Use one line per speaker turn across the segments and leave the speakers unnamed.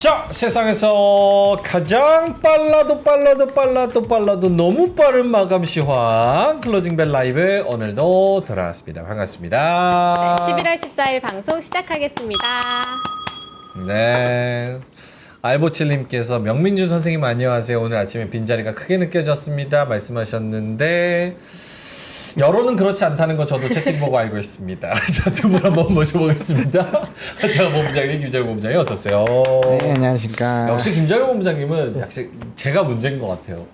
자, 세상에서 가장 빨라도 너무 빠른 마감 시황 클로징벨 라이브 오늘도 돌아왔습니다. 반갑습니다.
네, 11월 14일 방송 시작하겠습니다.
네. 알보칠님께서 명민준 선생님 안녕하세요. 오늘 아침에 빈자리가 크게 느껴졌습니다. 말씀하셨는데 여론은 그렇지 않다는 거 저도 채팅 보고 알고 있습니다. 자, 두 분 한번 모셔보겠습니다. 자, 본부장님, 김정일 본부장님 어서 오세요.
네, 안녕하십니까.
역시 김정일 본부장님은 역시 제가 문제인 것 같아요.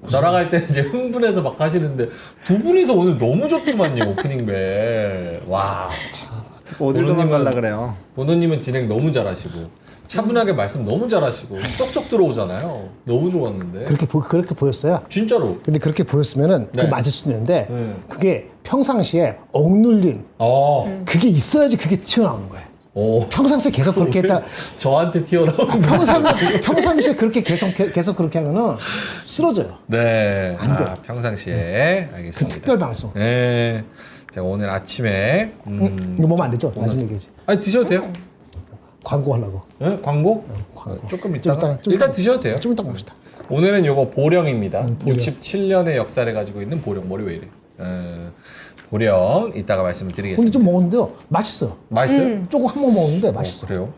저랑 할 때는 이제 흥분해서 막 하시는데 두 분이서 오늘 너무 좋더만요. 오프닝 벨. 와.
어딜 도망가려 그래요.
보노님은 진행 너무 잘하시고 차분하게 말씀 너무 잘하시고 쏙쏙 들어오잖아요. 너무 좋았는데.
그렇게 보였어요.
진짜로.
근데 그렇게 보였으면은
네.
그게 맞을 수 있는데
네.
그게 평상시에 억눌린 그게 있어야지 그게 튀어나오는 거예요.
오.
평상시에 계속 그렇게 했다.
저한테 튀어나오는 거.
평상시에 그렇게 계속 그렇게 하면은 쓰러져요.
네.
안 돼.
평상시에
그
알겠습니다.
특별 방송.
네. 제가 오늘 아침에
이거 먹으면 안 되죠? 나중에 얘기하지.
아니 드셔도 돼요?
광고 하려고.
네? 광고?
광고.
조금 이따가
좀
일단 드셔도 돼요.
좀 이따 봅시다.
오늘은 요거 보령입니다.
보령.
67년의 역사를 가지고 있는 보령. 머리 왜 이래? 보령 이따가 말씀을
근데
드리겠습니다.
좀 먹었는데요. 맛있어요.
맛있어요?
조금 한 번 먹었는데 맛있어.
그래요?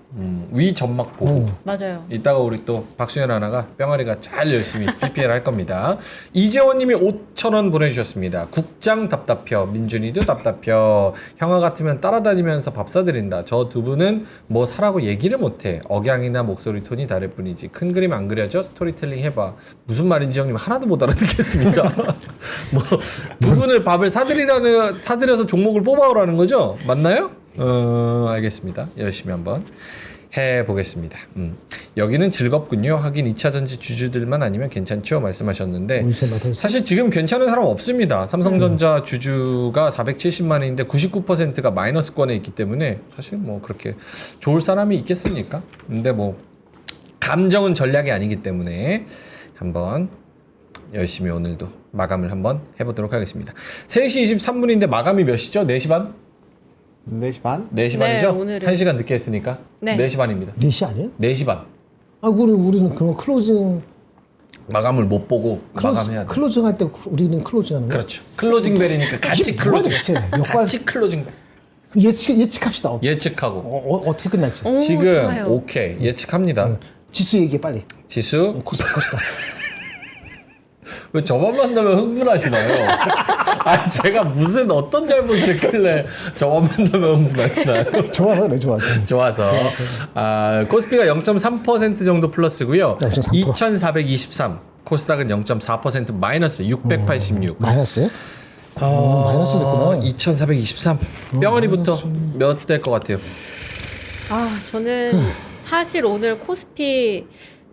위 점막 보고.
맞아요.
이따가 우리 또 박수현 하나가 뿅아리가 잘 열심히 PPL 할 겁니다. 이재원님이 5,000원 보내주셨습니다. 국장 답답혀, 민준이도 답답혀. 형아 같으면 따라다니면서 밥 사드린다. 저 두 분은 뭐 사라고 얘기를 못해. 억양이나 목소리 톤이 다를 뿐이지. 큰 그림 안 그려져? 스토리텔링 해봐. 무슨 말인지 형님 하나도 못 알아듣겠습니다. 뭐 두 분을 밥을 사드려서 종목을 뽑아오라는 거죠? 맞나요? 알겠습니다. 열심히 한번 해보겠습니다. 여기는 즐겁군요. 하긴 2차 전지 주주들만 아니면 괜찮죠? 말씀하셨는데 사실 지금 괜찮은 사람 없습니다. 삼성전자 주주가 470만 원인데 99%가 마이너스권에 있기 때문에 사실 뭐 그렇게 좋을 사람이 있겠습니까? 근데 뭐 감정은 전략이 아니기 때문에 한번 열심히 오늘도 마감을 한번 해보도록 하겠습니다. 3시 23분인데 마감이 몇 시죠? 4시 반?
4시 반?
4시
네,
반이죠?
오늘은-
1시간 늦게 했으니까
네.
4시 반입니다.
4시 아니에요?
4시 반.
아, 우리는 그런 클로징
마감을 못 보고 마감해야 돼.
클로징 할 때 우리는 클로징 하는 거.
그렇죠. 클로징 벨이니까 같이
이게 뭐야,
클로징.
도대체?
같이 클로징 벨.
예측합시다.
예측하고.
어떻게 끝날지.
오,
지금
좋아요.
오케이. 예측합니다.
지수 얘기해 빨리.
지수
코스다.
왜 저만 만나면 흥분하시나요? 아 제가 무슨 어떤 잘못을 했길래 저만 만나면 흥분하시나요?
좋아서 그래, 좋아서.
좋아서 코스피가 0.3% 정도 플러스고요.
0.3%.
2,423. 코스닥은 0.4% 마이너스 686.
마이너스요? 마이너스 됐구나.
2,423. 뿅아리부터 몇 될 것 같아요?
아, 저는 사실 오늘 코스피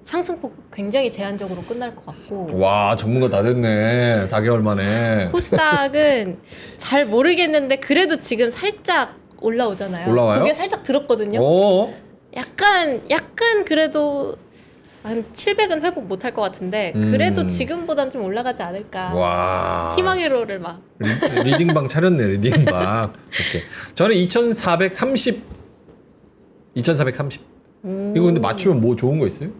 상승폭 굉장히 제한적으로 끝날 것 같고
와 전문가 다 됐네. 4개월 만에.
코스닥은 잘 모르겠는데 그래도 지금 살짝 올라오잖아요.
올라와요?
그게 살짝 들었거든요.
오.
약간 그래도 한 700은 회복 못할 것 같은데 그래도 지금보단 좀 올라가지 않을까.
와.
희망의 로를 막.
리딩방 차렸네. 리딩방. 오케이. 저는 2,430. 2,430. 이거 근데 맞추면 뭐 좋은 거 있어요?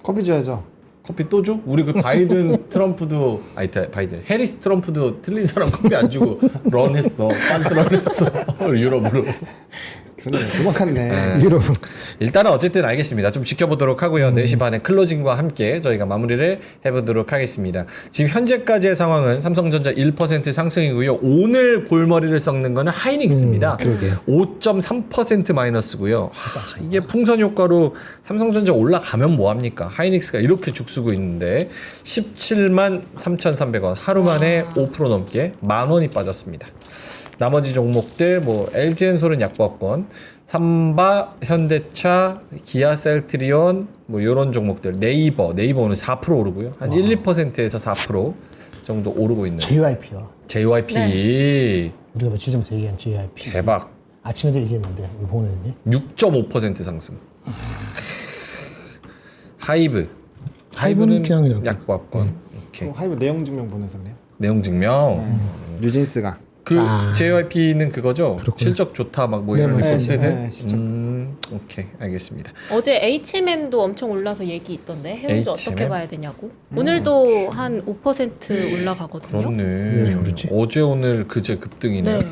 커피 줘야죠.
커피 또 줘? 우리 그 바이든 트럼프도 바이든 해리스 트럼프도 틀린 사람 커피 안 주고 런했어. 빤스 런했어. 유럽으로.
그래, 도망갔네.
여러분.
일단은 어쨌든 알겠습니다. 좀 지켜보도록 하고요. 4시 반에 클로징과 함께 저희가 마무리를 해보도록 하겠습니다. 지금 현재까지의 상황은 삼성전자 1% 상승이고요. 오늘 골머리를 썩는 거는 하이닉스입니다.
그러게요.
5.3% 마이너스고요. 이게 풍선 효과로 삼성전자 올라가면 뭐합니까? 하이닉스가 이렇게 죽쓰고 있는데 17만 3,300원 하루 만에 5% 넘게 10,000원이 빠졌습니다. 나머지 종목들 뭐 LG엔솔은 약보합권, 삼바, 현대차, 기아 셀트리온 뭐 이런 종목들 네이버 오늘 4% 오르고요. 한 1, 2%에서 4% 정도 오르고 있는
JYP요.
JYP
우리가 며칠 전부터 얘기한 JYP.
대박
아침에도 얘기했는데 우리 보내는데.
6.5% 상승. 하이브는
그냥
약보합권. 오케이.
하이브 내용 증명 보내서 그래요.
내용 증명.
뉴진스가.
그 JYP는 그거죠.
그렇구나.
실적 좋다 막 뭐
네,
이런
맞습니다.
리포트들.
네, 실적.
오케이, 알겠습니다.
어제 HMM도 엄청 올라서 얘기 있던데 해운주 어떻게
HMM?
봐야 되냐고. 오늘도 한 5% 올라가거든요.
그렇네.
왜 그러지?
어제 오늘 그제 급등이네요.
네.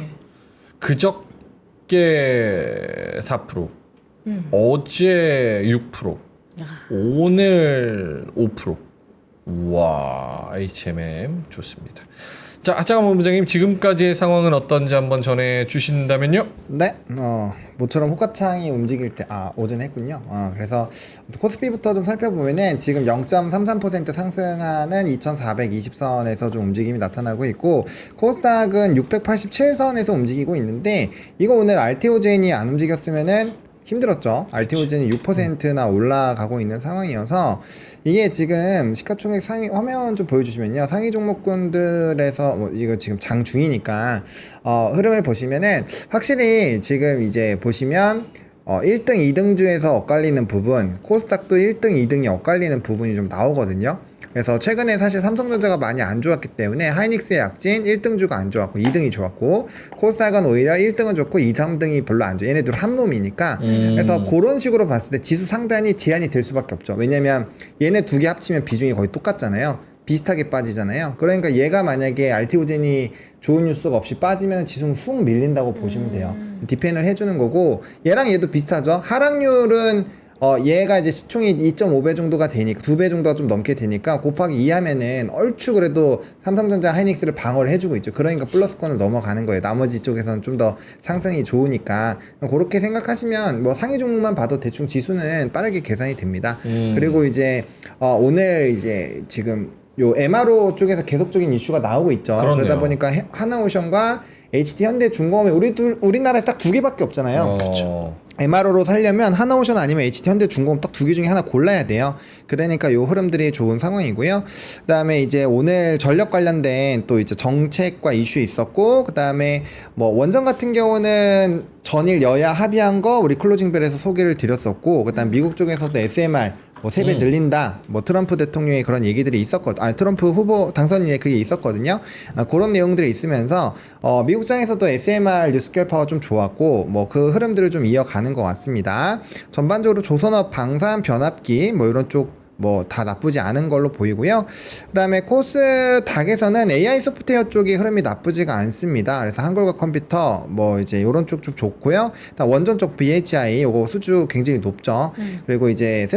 그저께 4%, 어제 6%,
아,
오늘 5%. 우와, HMM 좋습니다. 자, 하창원 본부장님, 지금까지의 상황은 어떤지 한번 전해 주신다면요?
네, 모처럼 호가창이 움직일 때, 오전에 했군요. 그래서 코스피부터 좀 살펴보면은 지금 0.33% 상승하는 2420선에서 좀 움직임이 나타나고 있고, 코스닥은 687선에서 움직이고 있는데, 이거 오늘 RTO젠이 안 움직였으면은 힘들었죠. RTO젠이 6%나 올라가고 있는 상황이어서 이게 지금 시가총액 상위 화면 좀 보여주시면요. 상위 종목군들에서 이거 지금 장 중이니까 흐름을 보시면은 확실히 지금 이제 보시면 1등, 2등주에서 엇갈리는 부분, 코스닥도 1등, 2등이 엇갈리는 부분이 좀 나오거든요. 그래서 최근에 사실 삼성전자가 많이 안 좋았기 때문에 하이닉스의 약진 1등주가 안 좋았고 2등이 좋았고, 코스닥은 오히려 1등은 좋고 2, 3등이 별로 안 좋아. 얘네들 한 몸이니까. 그래서 그런 식으로 봤을 때 지수 상단이 제한이 될 수밖에 없죠. 왜냐면 얘네 두 개 합치면 비중이 거의 똑같잖아요. 비슷하게 빠지잖아요. 그러니까 얘가 만약에 RTO젠이 좋은 뉴스가 없이 빠지면 지수는 훅 밀린다고 보시면 돼요. 디펜을 해주는 거고, 얘랑 얘도 비슷하죠. 하락률은 얘가 이제 시총이 2.5배 정도가 되니까 2배 정도가 좀 넘게 되니까 곱하기 2 하면은 얼추 그래도 삼성전자 하이닉스를 방어를 해주고 있죠. 그러니까 플러스권을 넘어가는 거예요. 나머지 쪽에서는 좀 더 상승이 좋으니까 그렇게 생각하시면 뭐 상위 종목만 봐도 대충 지수는 빠르게 계산이 됩니다. 그리고 이제 오늘 이제 지금 요 MRO 쪽에서 계속적인 이슈가 나오고 있죠.
그렇네요.
그러다 보니까 하나오션과 HT 현대중공업이 우리나라에 딱 두 개밖에 없잖아요.
그렇죠.
MRO로 살려면 하나오션 아니면 HT 현대중공업 딱 두 개 중에 하나 골라야 돼요. 그러니까 요 흐름들이 좋은 상황이고요. 그다음에 이제 오늘 전력 관련된 또 이제 정책과 이슈 있었고, 그다음에 뭐 원전 같은 경우는 전일 여야 합의한 거 우리 클로징벨에서 소개를 드렸었고, 그다음 미국 쪽에서도 SMR 뭐 3배 늘린다, 뭐 트럼프 대통령의 그런 얘기들이 있었거든요. 트럼프 후보 당선인의 그게 있었거든요. 그런 내용들이 있으면서 미국장에서도 SMR 뉴스케어 파워 좀 좋았고, 뭐 그 흐름들을 좀 이어가는 것 같습니다. 전반적으로 조선업 방산 변압기 뭐 이런 쪽 뭐 다 나쁘지 않은 걸로 보이고요. 그다음에 코스닥에서는 AI 소프트웨어 쪽이 흐름이 나쁘지가 않습니다. 그래서 한글과 컴퓨터 뭐 이제 이런 쪽 좀 좋고요. 일단 원전 쪽 BHI 요거 수주 굉장히 높죠. 그리고 이제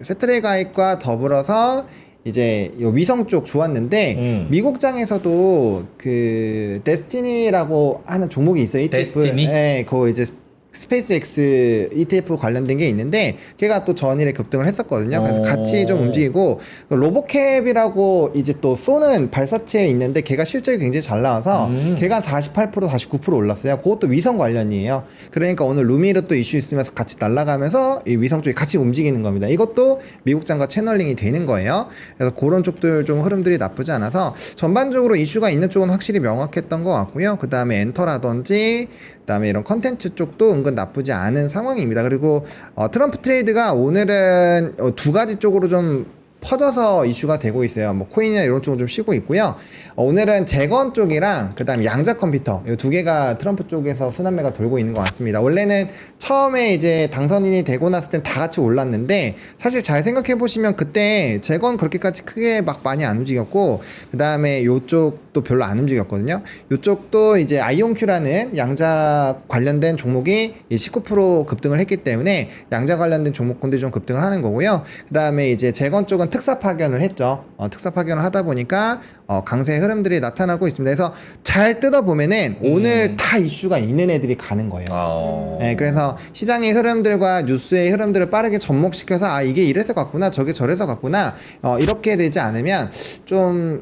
세트레가입과 더불어서 이제 요 위성 쪽 좋았는데 미국장에서도 그 데스티니라고 하는 종목이 있어요. ETF.
데스티니?
네, 그 이제 스페이스X ETF 관련된 게 있는데 걔가 또 전일에 급등을 했었거든요. 그래서 같이 좀 움직이고, 로보캡이라고 이제 또 쏘는 발사체에 있는데 걔가 실적이 굉장히 잘 나와서 걔가 48% 49% 올랐어요. 그것도 위성 관련이에요. 그러니까 오늘 루미르 또 이슈 있으면서 같이 날아가면서 이 위성 쪽이 같이 움직이는 겁니다. 이것도 미국장과 채널링이 되는 거예요. 그래서 그런 쪽들 좀 흐름들이 나쁘지 않아서 전반적으로 이슈가 있는 쪽은 확실히 명확했던 것 같고요. 그 다음에 엔터라든지 그다음에 이런 컨텐츠 쪽도 은근 나쁘지 않은 상황입니다. 그리고 트럼프 트레이드가 오늘은 두 가지 쪽으로 좀 퍼져서 이슈가 되고 있어요. 뭐 코인이나 이런 쪽은 좀 쉬고 있고요. 오늘은 재건 쪽이랑 그다음 양자 컴퓨터 이 두 개가 트럼프 쪽에서 순환매가 돌고 있는 것 같습니다. 원래는 처음에 이제 당선인이 되고 났을 땐 다 같이 올랐는데, 사실 잘 생각해 보시면 그때 재건 그렇게까지 크게 막 많이 안 움직였고, 그다음에 요쪽도 별로 안 움직였거든요. 요쪽도 이제 아이온큐라는 양자 관련된 종목이 19% 급등을 했기 때문에 양자 관련된 종목군들이 좀 급등을 하는 거고요. 그다음에 이제 재건 쪽은 특사 파견을 했죠. 특사 파견을 하다 보니까 강세 흐름들이 나타나고 있습니다. 그래서 잘 뜯어보면은 오늘 다 이슈가 있는 애들이 가는 거예요. 네, 그래서 시장의 흐름들과 뉴스의 흐름들을 빠르게 접목시켜서 이게 이래서 갔구나, 저게 저래서 갔구나, 이렇게 되지 않으면 좀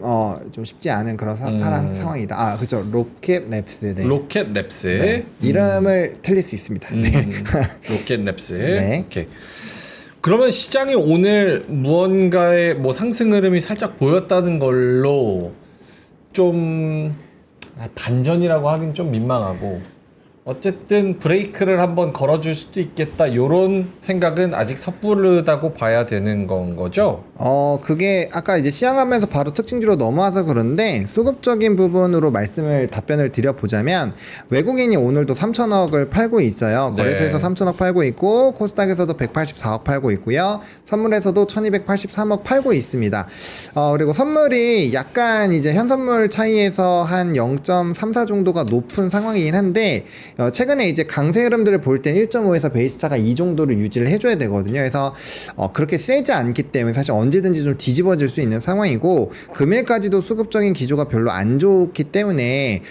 쉽지 않은 그런 상황이다. 그렇죠. 로켓랩스. 네.
로켓랩스.
네. 이름을 틀릴 수 있습니다. 네.
로켓랩스.
네.
오케이. 그러면 시장이 오늘 무언가의 뭐 상승 흐름이 살짝 보였다는 걸로 좀 반전이라고 하긴 좀 민망하고, 어쨌든 브레이크를 한번 걸어줄 수도 있겠다 요런 생각은 아직 섣부르다고 봐야 되는 건 거죠?
그게 아까 이제 시향하면서 바로 특징주로 넘어와서 그런데 수급적인 부분으로 답변을 드려보자면 외국인이 오늘도 3천억을 팔고 있어요.
네.
거래소에서 3천억 팔고 있고 코스닥에서도 184억 팔고 있고요. 선물에서도 1283억 팔고 있습니다. 그리고 선물이 약간 이제 현선물 차이에서 한 0.34 정도가 높은 상황이긴 한데 최근에 이제 강세 흐름들을 볼 땐 1.5에서 베이스차가 이 정도를 유지를 해줘야 되거든요. 그래서 그렇게 세지 않기 때문에 사실 언제든지 좀 뒤집어질 수 있는 상황이고 금일까지도 수급적인 기조가 별로 안 좋기 때문에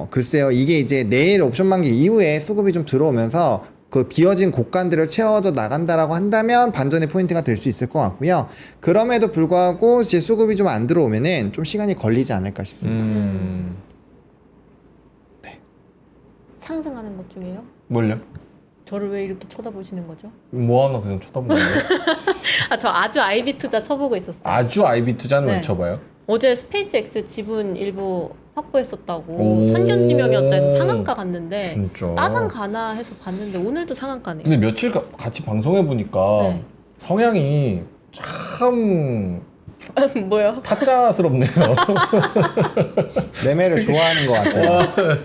글쎄요 이게 이제 내일 옵션 만기 이후에 수급이 좀 들어오면서 그 비어진 곡간들을 채워져 나간다라고 한다면 반전의 포인트가 될 수 있을 것 같고요. 그럼에도 불구하고 이제 수급이 좀 안 들어오면은 좀 시간이 걸리지 않을까 싶습니다.
상승하는 것 중에요?
뭘요?
저를 왜 이렇게 쳐다보시는 거죠?
뭐 하나 그냥 쳐다보는 거예요?
저 아주 아이비 투자 쳐보고 있었어요.
아주 아이비 투자는
네.
왜 쳐봐요?
어제 스페이스X 지분 일부 확보했었다고
오.
선견지명이었다 해서 상한가 갔는데
진짜.
따상 가나 해서 봤는데 오늘도 상한가네요.
근데 며칠 같이 방송해 보니까
네.
성향이 참
뭐요?
타짜스럽네요.
매매를 좋아하는 것 같아요.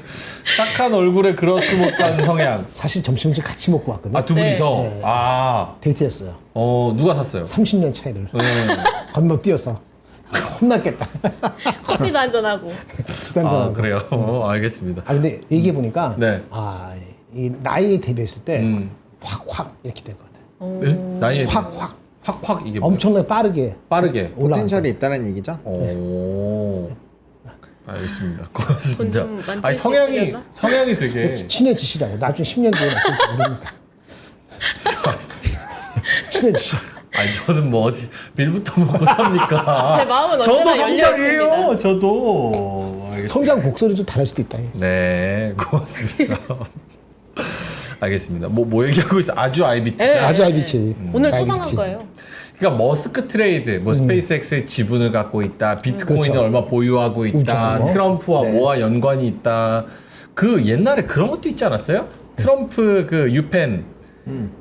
착한 얼굴에 그렇지 못한 성향.
사실 점심을 같이 먹고 왔거든요.
아, 두 분이서?
네.
아,
데이트했어요.
누가 샀어요?
30년 차이를
네.
건너뛰어서 혼났겠다.
커피도 한잔하고.
아, 그래요? 알겠습니다.
근데 얘기해 보니까
네.
이 나이에 대비했을 때
음.
확 이렇게 될 것 같아요.
네? 나이에
확
확 이게 뭐예요?
엄청나게 빠르게
빠르게.
포텐셜이 있다는 얘기죠.
오. 알겠습니다. 고맙습니다.
돈좀 만질
아니
수
성향이
있으려나?
성향이 되게
친해지시라고. 나중에 10년 뒤에 어떨지 모르니까. 친해지시.
아니 저는 뭐 어디 밀부터 먹고 삽니까?
제 마음은
저도
언제나
성장이에요.
열려있습니다.
저도. 알겠습니다.
성장 곡소리 좀 다를 수도 있다.
네, 고맙습니다. 알겠습니다. 뭐 얘기하고 있어? 아주 아이비 투자.
네.
아주 IBK.
오늘 또 상한 거예요.
그러니까 머스크 트레이드, 뭐 스페이스X의 지분을 갖고 있다, 비트코인을
그렇죠.
얼마 보유하고 있다,
우정.
트럼프와
네.
뭐와 연관이 있다. 그 옛날에 그런 것도 있지 않았어요? 트럼프 그 유펜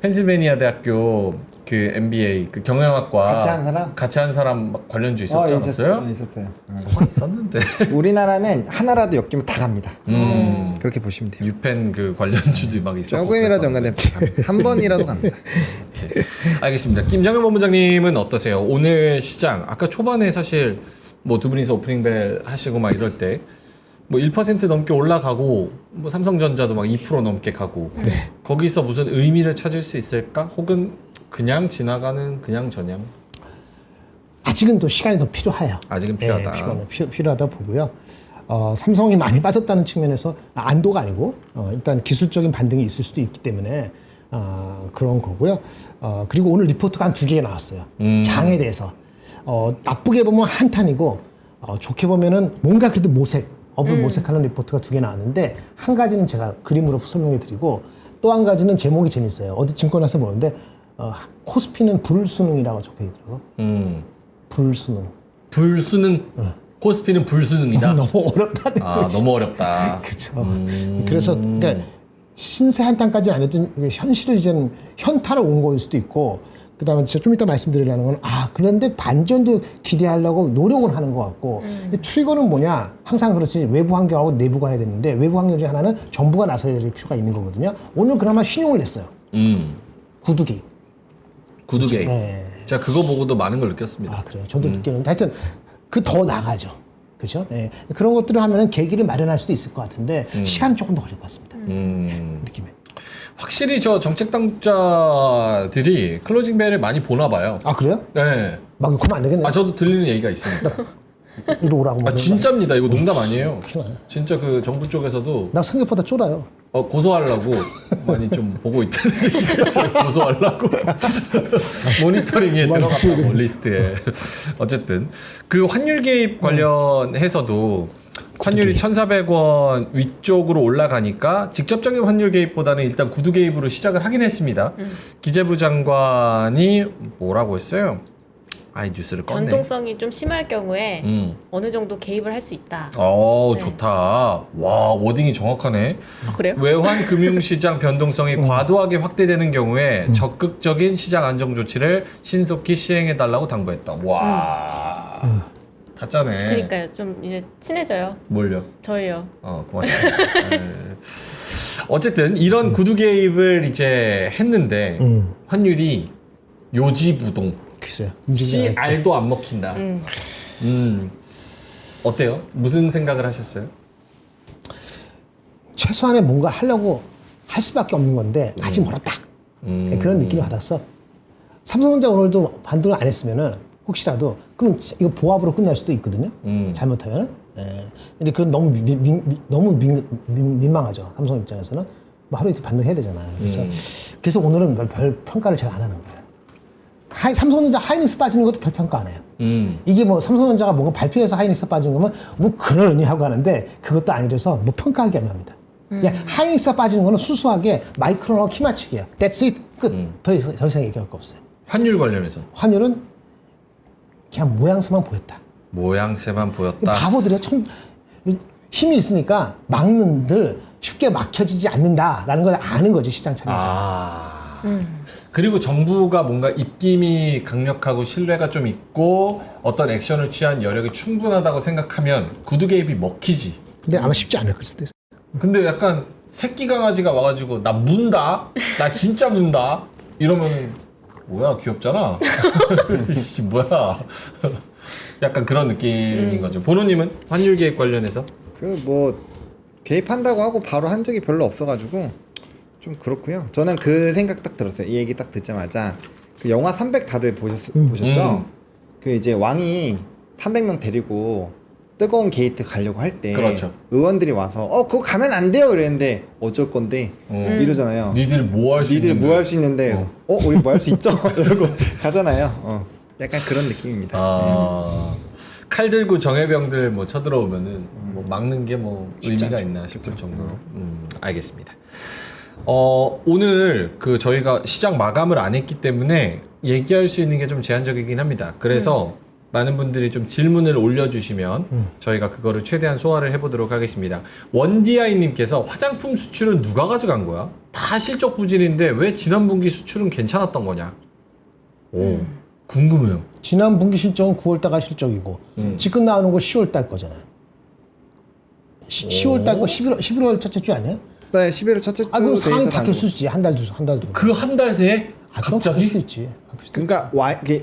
펜실베니아 대학교 그 MBA 그 경영학과 같이 한 사람 막 관련주 있었지 않았어요?
있었어요.
뭐가 있었는데.
우리나라는 하나라도 엮이면 다 갑니다. 그렇게 보시면 돼요.
유펜 그 관련주도 막 있었고.
조금이라도
그랬었는데.
연관되면 다 갑니다. 한 번이라도 갑니다.
오케이. 알겠습니다. 김정일 본부장님은 어떠세요? 오늘 시장 아까 초반에 사실 뭐 두 분이서 오프닝 벨 하시고 막 이럴 때 뭐 1% 넘게 올라가고 뭐 삼성전자도 막 2% 넘게 가고 거기서 무슨 의미를 찾을 수 있을까? 혹은 그냥 지나가는 그냥 전향?
아직은 또 시간이 더 필요해요.
아직은 필요하다.
필요하다 보고요. 삼성이 많이 빠졌다는 측면에서 안도가 아니고 일단 기술적인 반등이 있을 수도 있기 때문에 그런 거고요. 그리고 오늘 리포트가 한 2개 나왔어요. 장에 대해서 나쁘게 보면 한탄이고 좋게 보면은 뭔가 그래도 업을 모색하는 리포트가 2개 나왔는데 한 가지는 제가 그림으로 설명해 드리고 또 한 가지는 제목이 재밌어요. 어디 증권에서 보는데 코스피는 불수능이라고 적혀 있더라고. 불수능.
불수능. 코스피는 불수능이다.
너무 어렵다는 거지.
너무 어렵다.
그렇죠. 그래서 그러니까 신세 한탄까지는 아니어도 현실을 이제는 현타를 온 거일 수도 있고 그다음에 제가 좀 이따 말씀드리려는 건 그런데 반전도 기대하려고 노력을 하는 것 같고 트리거는 뭐냐 항상 그렇지 외부 환경하고 내부가 해야 되는데 외부 환경 중에 하나는 정부가 나서야 될 필요가 있는 거거든요. 오늘 그나마 신용을 냈어요. 구두기.
구두게이.
네.
제가 그거 보고도 많은 걸 느꼈습니다.
그래요. 저도 느끼는데 하여튼 그 더 나가죠. 그죠? 네. 그런 것들을 하면은 계기를 마련할 수도 있을 것 같은데 시간은 조금 더 걸릴 것 같습니다. 느낌에.
확실히 저 정책 당국자들이 클로징 벨을 많이 보나 봐요.
그래요?
네.
막 그러면 안 되겠네.
저도 들리는 얘기가 있습니다.
이리 오라고.
진짜입니다. 이거 농담 아니에요.
큰일 나요.
진짜 그 정부 쪽에서도
나 생각보다 쫄아요.
고소하려고 많이 좀 보고 있다는 얘기가 있어요. 고소하려고 모니터링에 들어갔다고 리스트에. 어쨌든 그 환율 개입 관련해서도 환율이 1,400원 위쪽으로 올라가니까 직접적인 환율 개입보다는 일단 구두 개입으로 시작을 하긴 했습니다. 기재부 장관이 뭐라고 했어요? 아이 뉴스를 껐네.
변동성이 좀 심할 경우에 어느 정도 개입을 할 수 있다. 네.
좋다. 와, 워딩이 정확하네.
아, 그래요?
외환 금융시장 변동성이 과도하게 확대되는 경우에 적극적인 시장 안정 조치를 신속히 시행해 달라고 당부했다. 와. 타짜네.
그러니까요. 좀 이제 친해져요.
뭘요?
저예요.
고맙습니다. 네. 어쨌든 이런 구두 개입을 이제 했는데 환율이 요지부동.
글쎄요. 움직이지 않았죠.
CR도 안 먹힌다. 어때요? 무슨 생각을 하셨어요?
최소한의 뭔가 하려고 할 수밖에 없는 건데 아직 멀었다. 그런 느낌을 받았어. 삼성전자 오늘도 반등을 안 했으면은 혹시라도 그럼 이거 보합으로 끝날 수도 있거든요. 잘못하면은. 예. 근데 그건 너무 민망하죠. 삼성 입장에서는 뭐 하루 이틀 반등해야 되잖아요. 그래서 오늘은 별 평가를 제가 안 하는 거예요. 삼성전자 하이닉스 빠지는 것도 별 평가 안 해요. 이게 뭐 삼성전자가 뭔가 발표해서 하이닉스 빠진 거면 뭐 그러니 하고 하는데 그것도 아니라서 뭐 평가하기 애매합니다. 그냥 하이닉스가 빠지는 거는 수수하게 마이크로나 키 맞추기예요. That's it. 끝. 더 이상 얘기할 거 없어요.
환율 관련해서
환율은 그냥 모양새만 보였다.
모양새만 보였다.
바보들이야. 힘이 있으니까 막는들 쉽게 막혀지지 않는다라는 걸 아는 거지 시장 참여자.
그리고 정부가 뭔가 입김이 강력하고 신뢰가 좀 있고 어떤 액션을 취한 여력이 충분하다고 생각하면 구두 개입이 먹히지.
근데 아마 쉽지 않을 수도 있어요.
근데 약간 새끼 강아지가 와가지고 나 문다, 나 진짜 문다 이러면은 뭐야 귀엽잖아. 씨, 뭐야. 약간 그런 느낌인 거죠. 보노님은 환율 개입 관련해서
그 뭐 개입한다고 하고 바로 한 적이 별로 없어가지고 좀 그렇고요. 저는 그 생각 딱 들었어요. 이 얘기 딱 듣자마자 그 영화 300 다들 보셨죠? 그 이제 왕이 300명 데리고 뜨거운 게이트 가려고 할 때
그렇죠.
의원들이 와서 그거 가면 안 돼요 이랬는데 어쩔 건데 이러잖아요.
니들 뭐 할 수
니들
있는데
뭐 할 수 있는데 그래서 우리 뭐 할 수 있죠? 이러고 가잖아요. 약간 그런 느낌입니다.
칼 들고 정예병들 뭐 쳐들어오면은 뭐 막는 게 뭐
쉽지
의미가
않죠.
있나 싶을 정도로. 알겠습니다. 오늘 그 저희가 시장 마감을 안 했기 때문에 얘기할 수 있는 게 좀 제한적이긴 합니다. 그래서 많은 분들이 좀 질문을 올려주시면 저희가 그거를 최대한 소화를 해보도록 하겠습니다. 원디아이님께서 화장품 수출은 누가 가져간 거야? 다 실적 부진인데 왜 지난 분기 수출은 괜찮았던 거냐? 오, 궁금해요.
지난 분기 실적은 9월달 실적이고 지금 나오는 거 10월달 거잖아요. 10월달 거 11월 첫째 주 아니에요?
네, 11월 첫째 주
그럼 상황이
데이터
바뀔
나오고.
수 있지. 한 달 두.
그 한 달 새에
그럼 바뀔 수도
갑자기?
있지. 바뀔 수도
그러니까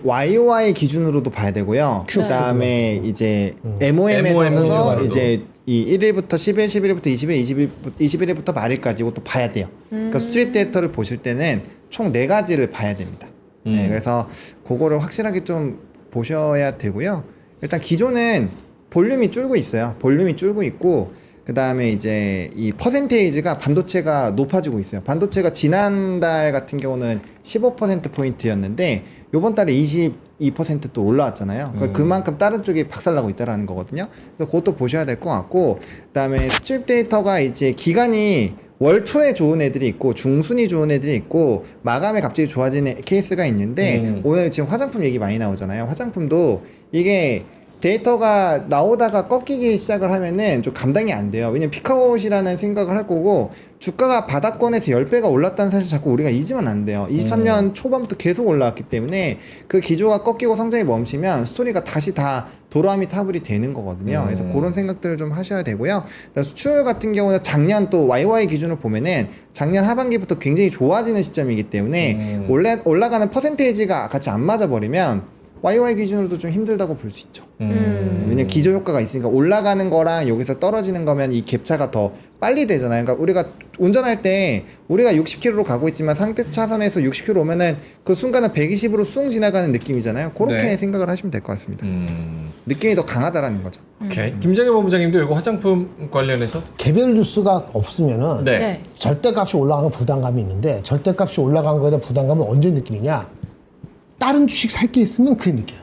YOY 기준으로도 봐야 되고요. 그다음에 이제 MOM에서
MOM
이제 이 1일부터 10일, 11일부터 20일, 21일부터 말일까지 이것도 봐야 돼요. 그러니까 수입 데이터를 보실 때는 총 4가지를 봐야 됩니다. 네, 그래서 그거를 확실하게 좀 보셔야 되고요. 일단 기존은 볼륨이 줄고 있어요. 볼륨이 줄고 있고 그다음에 이제 이 퍼센테이지가 반도체가 높아지고 있어요. 반도체가 지난달 같은 경우는 15%포인트였는데 요번 달에 22%또 올라왔잖아요. 그러니까 그만큼 다른 쪽이 박살나고 있다라는 거거든요. 그래서 그것도 보셔야 될 것 같고 그다음에 수출 데이터가 이제 기간이 월 초에 좋은 애들이 있고 중순이 좋은 애들이 있고 마감에 갑자기 좋아지는 케이스가 있는데 오늘 지금 화장품 얘기 많이 나오잖아요. 화장품도 이게 데이터가 나오다가 꺾이기 시작을 하면은 좀 감당이 안 돼요. 왜냐면 피카웃이라는 생각을 할 거고 주가가 바닥권에서 10배가 올랐다는 사실 자꾸 우리가 잊으면 안 돼요. 23년 초반부터 계속 올라왔기 때문에 그 기조가 꺾이고 성장이 멈추면 스토리가 다시 다 도라미 타블이 되는 거거든요. 그래서 그런 생각들을 좀 하셔야 되고요. 수출 같은 경우는 작년 또 YY 기준을 보면은 작년 하반기부터 굉장히 좋아지는 시점이기 때문에 올라가는 퍼센테이지가 같이 안 맞아버리면 YY 기준으로도 좀 힘들다고 볼 수 있죠. 왜냐면 기저 효과가 있으니까 올라가는 거랑 여기서 떨어지는 거면 이 갭차가 더 빨리 되잖아요. 그러니까 우리가 운전할 때 우리가 60km로 가고 있지만 상대 차선에서 60km 오면은 그 순간은 120으로 쑥 지나가는 느낌이잖아요. 그렇게
네.
생각을 하시면 될 것 같습니다. 느낌이 더 강하다라는 거죠.
오케이. 김정희 본부장님도 이거 화장품 관련해서
개별 뉴스가 없으면은
네.
네.
절대값이 올라가는 부담감이 있는데 절대값이 올라간 거에 대한 부담감은 언제 느끼느냐? 다른 주식 살 게 있으면 그게 느껴요.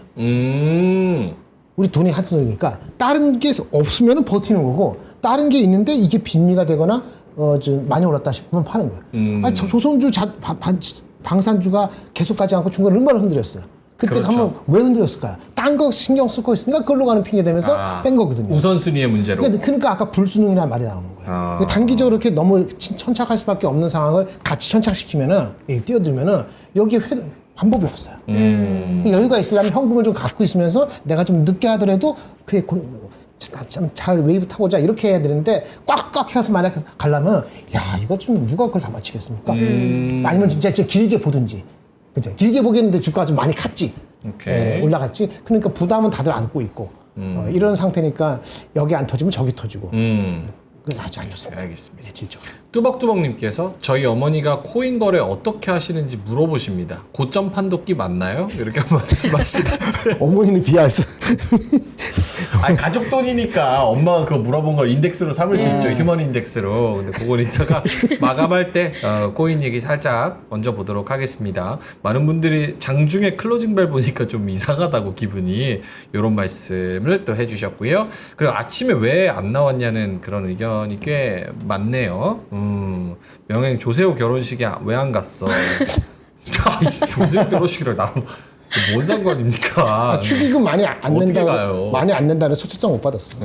우리 돈이 한 돈이니까 다른 게 없으면 버티는 거고 다른 게 있는데 이게 빈미가 되거나 좀 많이 올랐다 싶으면 파는 거예요. 아니, 조선주 방산주가 계속 가지 않고 중간에 얼마나 흔들렸어요. 그때
그렇죠.
가면 왜 흔들렸을까요? 딴 거 신경 쓰고 있으니까 그걸로 가는 핑계 대면서 뺀 거거든요.
우선순위의 문제로.
그러니까 아까 불순응이라는 말이 나오는 거예요.
아.
단기적으로 이렇게 너무 천착할 수밖에 없는 상황을 같이 천착시키면은 뛰어들면은 여기에 방법이 없어요. 여유가 있으려면 현금을 좀 갖고 있으면서 내가 좀 늦게 하더라도 그게 참 잘 웨이브 타고자 이렇게 해야 되는데 꽉꽉 해서 만약 가려면 야 이거 좀 누가 그걸 다 맞히겠습니까? 아니면 진짜 길게 보든지 그죠? 길게 보겠는데 주가가 좀 많이 갔지.
오케이.
예, 올라갔지. 그러니까 부담은 다들 안고 있고 이런 상태니까 여기 안 터지면 저기 터지고 그건 아주 안 좋습니다.
알겠습니다.
실질적으로.
뚜벅뚜벅님께서 저희 어머니가 코인 거래 어떻게 하시는지 물어보십니다. 고점 판독기 맞나요? 이렇게 말씀하시는데
어머니는 비하했어.
아니 가족 돈이니까 엄마가 그거 물어본 걸 인덱스로 삼을 수 있죠. 휴먼 인덱스로. 근데 그건 이따가 마감할 때 코인 얘기 살짝 얹어 보도록 하겠습니다. 많은 분들이 장중에 클로징 벨 보니까 좀 이상하다고 기분이 이런 말씀을 또 해주셨고요. 그리고 아침에 왜 안 나왔냐는 그런 의견이 꽤 많네요. 명행 조세호 결혼식에 왜 안 갔어? 조세호 결혼식이랑 나랑 뭔 상관입니까?
축의금 많이 안
어떻게
낸다.
가요?
많이 안 낸다는 소초장 못 받았어.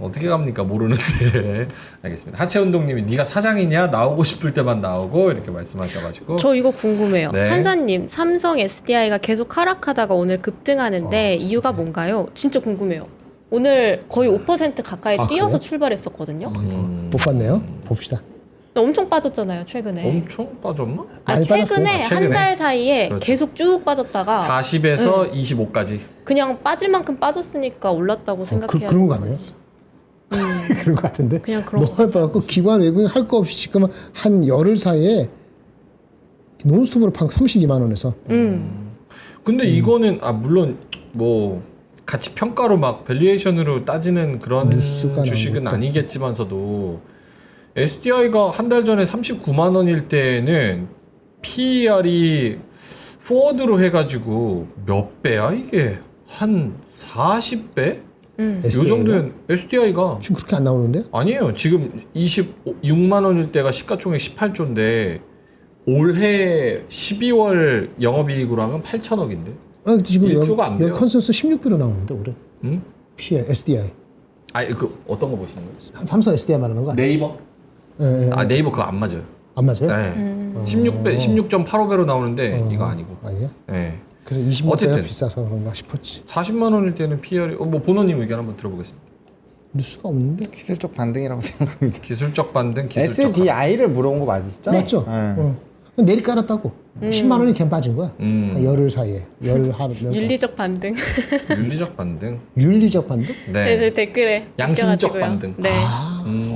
어떻게 갑니까? 모르는데. 알겠습니다. 하채운동님이 네가 사장이냐? 나오고 싶을 때만 나오고 이렇게 말씀하셔가지고.
저 이거 궁금해요.
네.
산사님, 삼성 SDI가 계속 하락하다가 오늘 급등하는데 이유가 뭔가요? 진짜 궁금해요. 오늘 거의 5% 가까이 뛰어서
그래요?
출발했었거든요.
못 봤네요. 봅시다.
엄청 빠졌잖아요, 최근에.
엄청 빠졌나?
아니,
많이 빠졌어요.
최근에
최근에.
한 달 사이에
그렇죠.
계속 쭉 빠졌다가
40에서 25까지.
그냥 빠질 만큼 빠졌으니까 올랐다고 생각해야
그런 거
되는
아니에요?
거지.
그런 거 같은데.
그냥 그런 거.
너무 봐갖고 기관 외국인 할 거 없이 지금 한 열흘 사이에 논스톱으로 판 32만 원에서
근데 이거는 물론 뭐 가치 평가로 막 밸류에이션으로 따지는 그런
뉴스가
주식은
나오니까.
아니겠지만서도 SDI가 한 달 전에 39만 원일 때는 PER이 포워드로 해가지고 몇 배야 이게? 한 40배? 요
SDI 가?
정도는 SDI가
지금 그렇게 안 나오는데?
아니에요. 지금 26만 원일 때가 시가총액 18조인데 올해 12월 영업이익으로 하면 8천억인데.
아, 지금
1조가 안 돼요.
여기 컨센서스 16배로 나오는데 올해.
응?
PL, SDI.
아니 그 어떤 거 보시는 거예요?
삼성 SDI 말하는 거 아니에요?
네이버?
예, 예.
네이버 그거 안 맞아요.
안 맞아요?
네. 16.85배로 나오는데 이거 아니고.
아니에요?
네.
그래서 20만
어쨌든.
원대가 비싸서 그런가 싶었지.
40만 원일 때는 PR이 뭐 본원님 의견 한번 들어보겠습니다.
뉴스가 없는데?
기술적 반등이라고 생각합니다.
기술적 반등, 기술적
SDI를 물어본 거 맞으시죠?
맞죠?
네.
내리 깔았다고. 10만 원이 그냥 빠진 거야. 한 열흘 사이에.
윤리적 반등.
윤리적 반등.
윤리적 반등?
네,
네.
저희 댓글에
양심적
남겨가지고요.
반등.
네.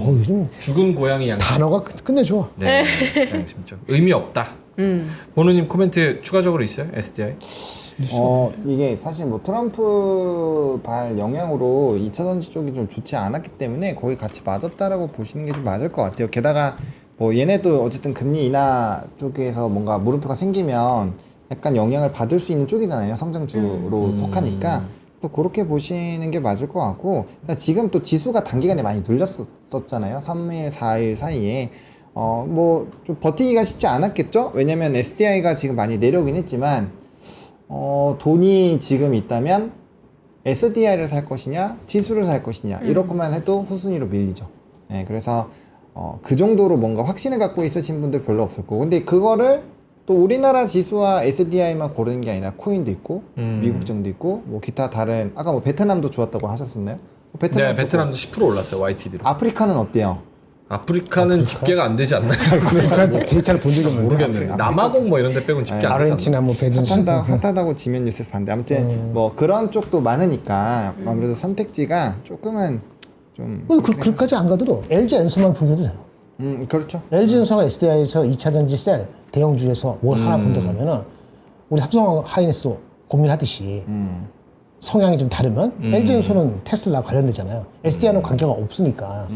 요즘
죽은 고양이 양심.
단어가 끝내줘.
네. 양심적. 의미 없다. 본원님 코멘트 추가적으로 있어요? SDI?
이게 사실 뭐 트럼프 발 영향으로 2차전지 쪽이 좀 좋지 않았기 때문에 거의 같이 맞았다라고 보시는 게 좀 맞을 것 같아요. 게다가 뭐 얘네도 어쨌든 금리 인하 쪽에서 뭔가 물음표가 생기면 약간 영향을 받을 수 있는 쪽이잖아요. 성장주로 속하니까. 또 그렇게 보시는 게 맞을 것 같고, 지금 또 지수가 단기간에 많이 눌렸었잖아요. 3일, 4일 사이에. 뭐 좀 버티기가 쉽지 않았겠죠? 왜냐면 SDI가 지금 많이 내려오긴 했지만 돈이 지금 있다면 SDI를 살 것이냐 지수를 살 것이냐 이렇게만 해도 후순위로 밀리죠. 네, 그래서 그 정도로 뭔가 확신을 갖고 있으신 분들 별로 없을 거고, 근데 그거를 또 우리나라 지수와 SDI만 고르는 게 아니라 코인도 있고 미국증도 있고 뭐 기타 다른 아까 뭐 베트남도 좋았다고 하셨었나요?
네, 베트남도 10% 올랐어요. YTD로.
아프리카는 어때요?
아프리카는 집계가 안 되지 않나요?
그러니까 데이터를 본 적이 없는데.
모르겠네요. 남아공 뭐 이런 데 빼고는 집계 안 되지 않나요?
아르헨티나 뭐 베진시.
핫하다고 지면 뉴스에서 봤는데 아무튼 뭐 그런 쪽도 많으니까 아무래도 선택지가 조금은 좀
그까지 안 가도 LG 엔서만 보게도 돼요.
그렇죠.
LG 엔서가 SDI에서 2차전지 셀 대형주에서 뭘 하나 본다 하면은 우리 삼성 하이닉스 고민하듯이 성향이 좀 다르면 LG 엔서는 테슬라 관련되잖아요. SDI는 관계가 없으니까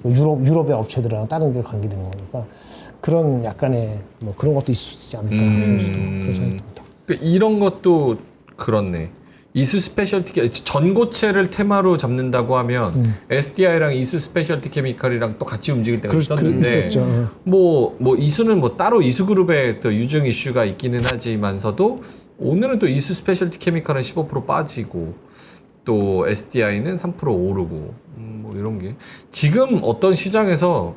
유럽의 업체들이랑 다른 게 관계되는 거니까 그런 약간의 뭐 그런 것도 있을 수 있지 않을까 그럴 수도 그런 생각이 듭니다.
그러니까 이런 것도 그렇네. 이수 스페셜티 전고체를 테마로 잡는다고 하면 SDI랑 이수 스페셜티 케미칼이랑 또 같이 움직일 때가 있었는데
있었죠.
뭐 이수는 뭐 따로 이수 그룹의 또 유증 이슈가 있기는 하지만서도 오늘은 또 이수 스페셜티 케미칼은 15% 빠지고 또 SDI는 3% 오르고 뭐 이런 게 지금 어떤 시장에서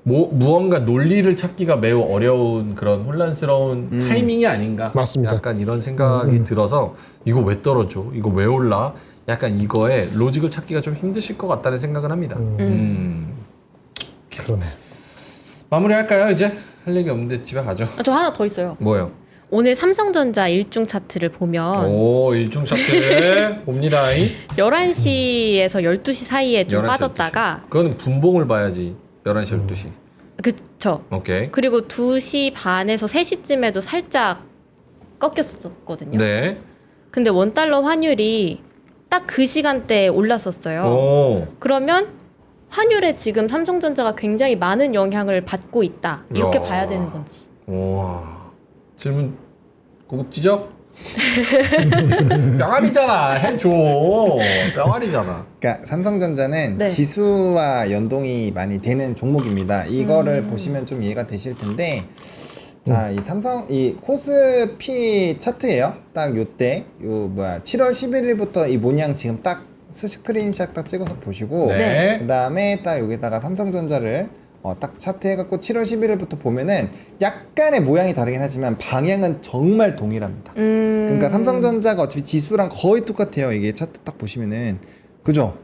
무언가 논리를 찾기가 매우 어려운 그런 혼란스러운 타이밍이 아닌가.
맞습니다.
약간 이런 생각이 들어서 이거 왜 떨어져? 이거 왜 올라? 약간 이거에 로직을 찾기가 좀 힘드실 것 같다는 생각을 합니다.
그러네.
마무리할까요 이제? 할 얘기 없는데 집에 가죠.
저 하나 더 있어요.
뭐요?
오늘 삼성전자 일중 차트를 보면
오 일중 차트 봅니다.
11시에서 12시 사이에 좀
11시,
빠졌다가
12시. 그건 분봉을 봐야지. 11시 12시.
그쵸.
오케이.
그리고 2시 반에서 3시쯤에도 살짝 꺾였었거든요.
네.
근데 원달러 환율이 딱 그 시간대에 올랐었어요.
오.
그러면 환율에 지금 삼성전자가 굉장히 많은 영향을 받고 있다. 이렇게
야.
봐야 되는 건지.
와. 질문 고급지죠? 뿅아리잖아. 해줘. 뿅아리잖아.
그러니까 삼성전자는
네.
지수와 연동이 많이 되는 종목입니다. 이거를 보시면 좀 이해가 되실 텐데, 자, 이 코스피 차트예요. 딱 요때, 7월 11일부터 이 모양 지금 딱 스크린샷 딱 찍어서 보시고,
네.
그 다음에 딱 여기다가 삼성전자를 딱 차트 해갖고 7월 11일부터 보면은 약간의 모양이 다르긴 하지만 방향은 정말 동일합니다. 그러니까 삼성전자가 어차피 지수랑 거의 똑같아요. 이게 차트 딱 보시면은. 그죠?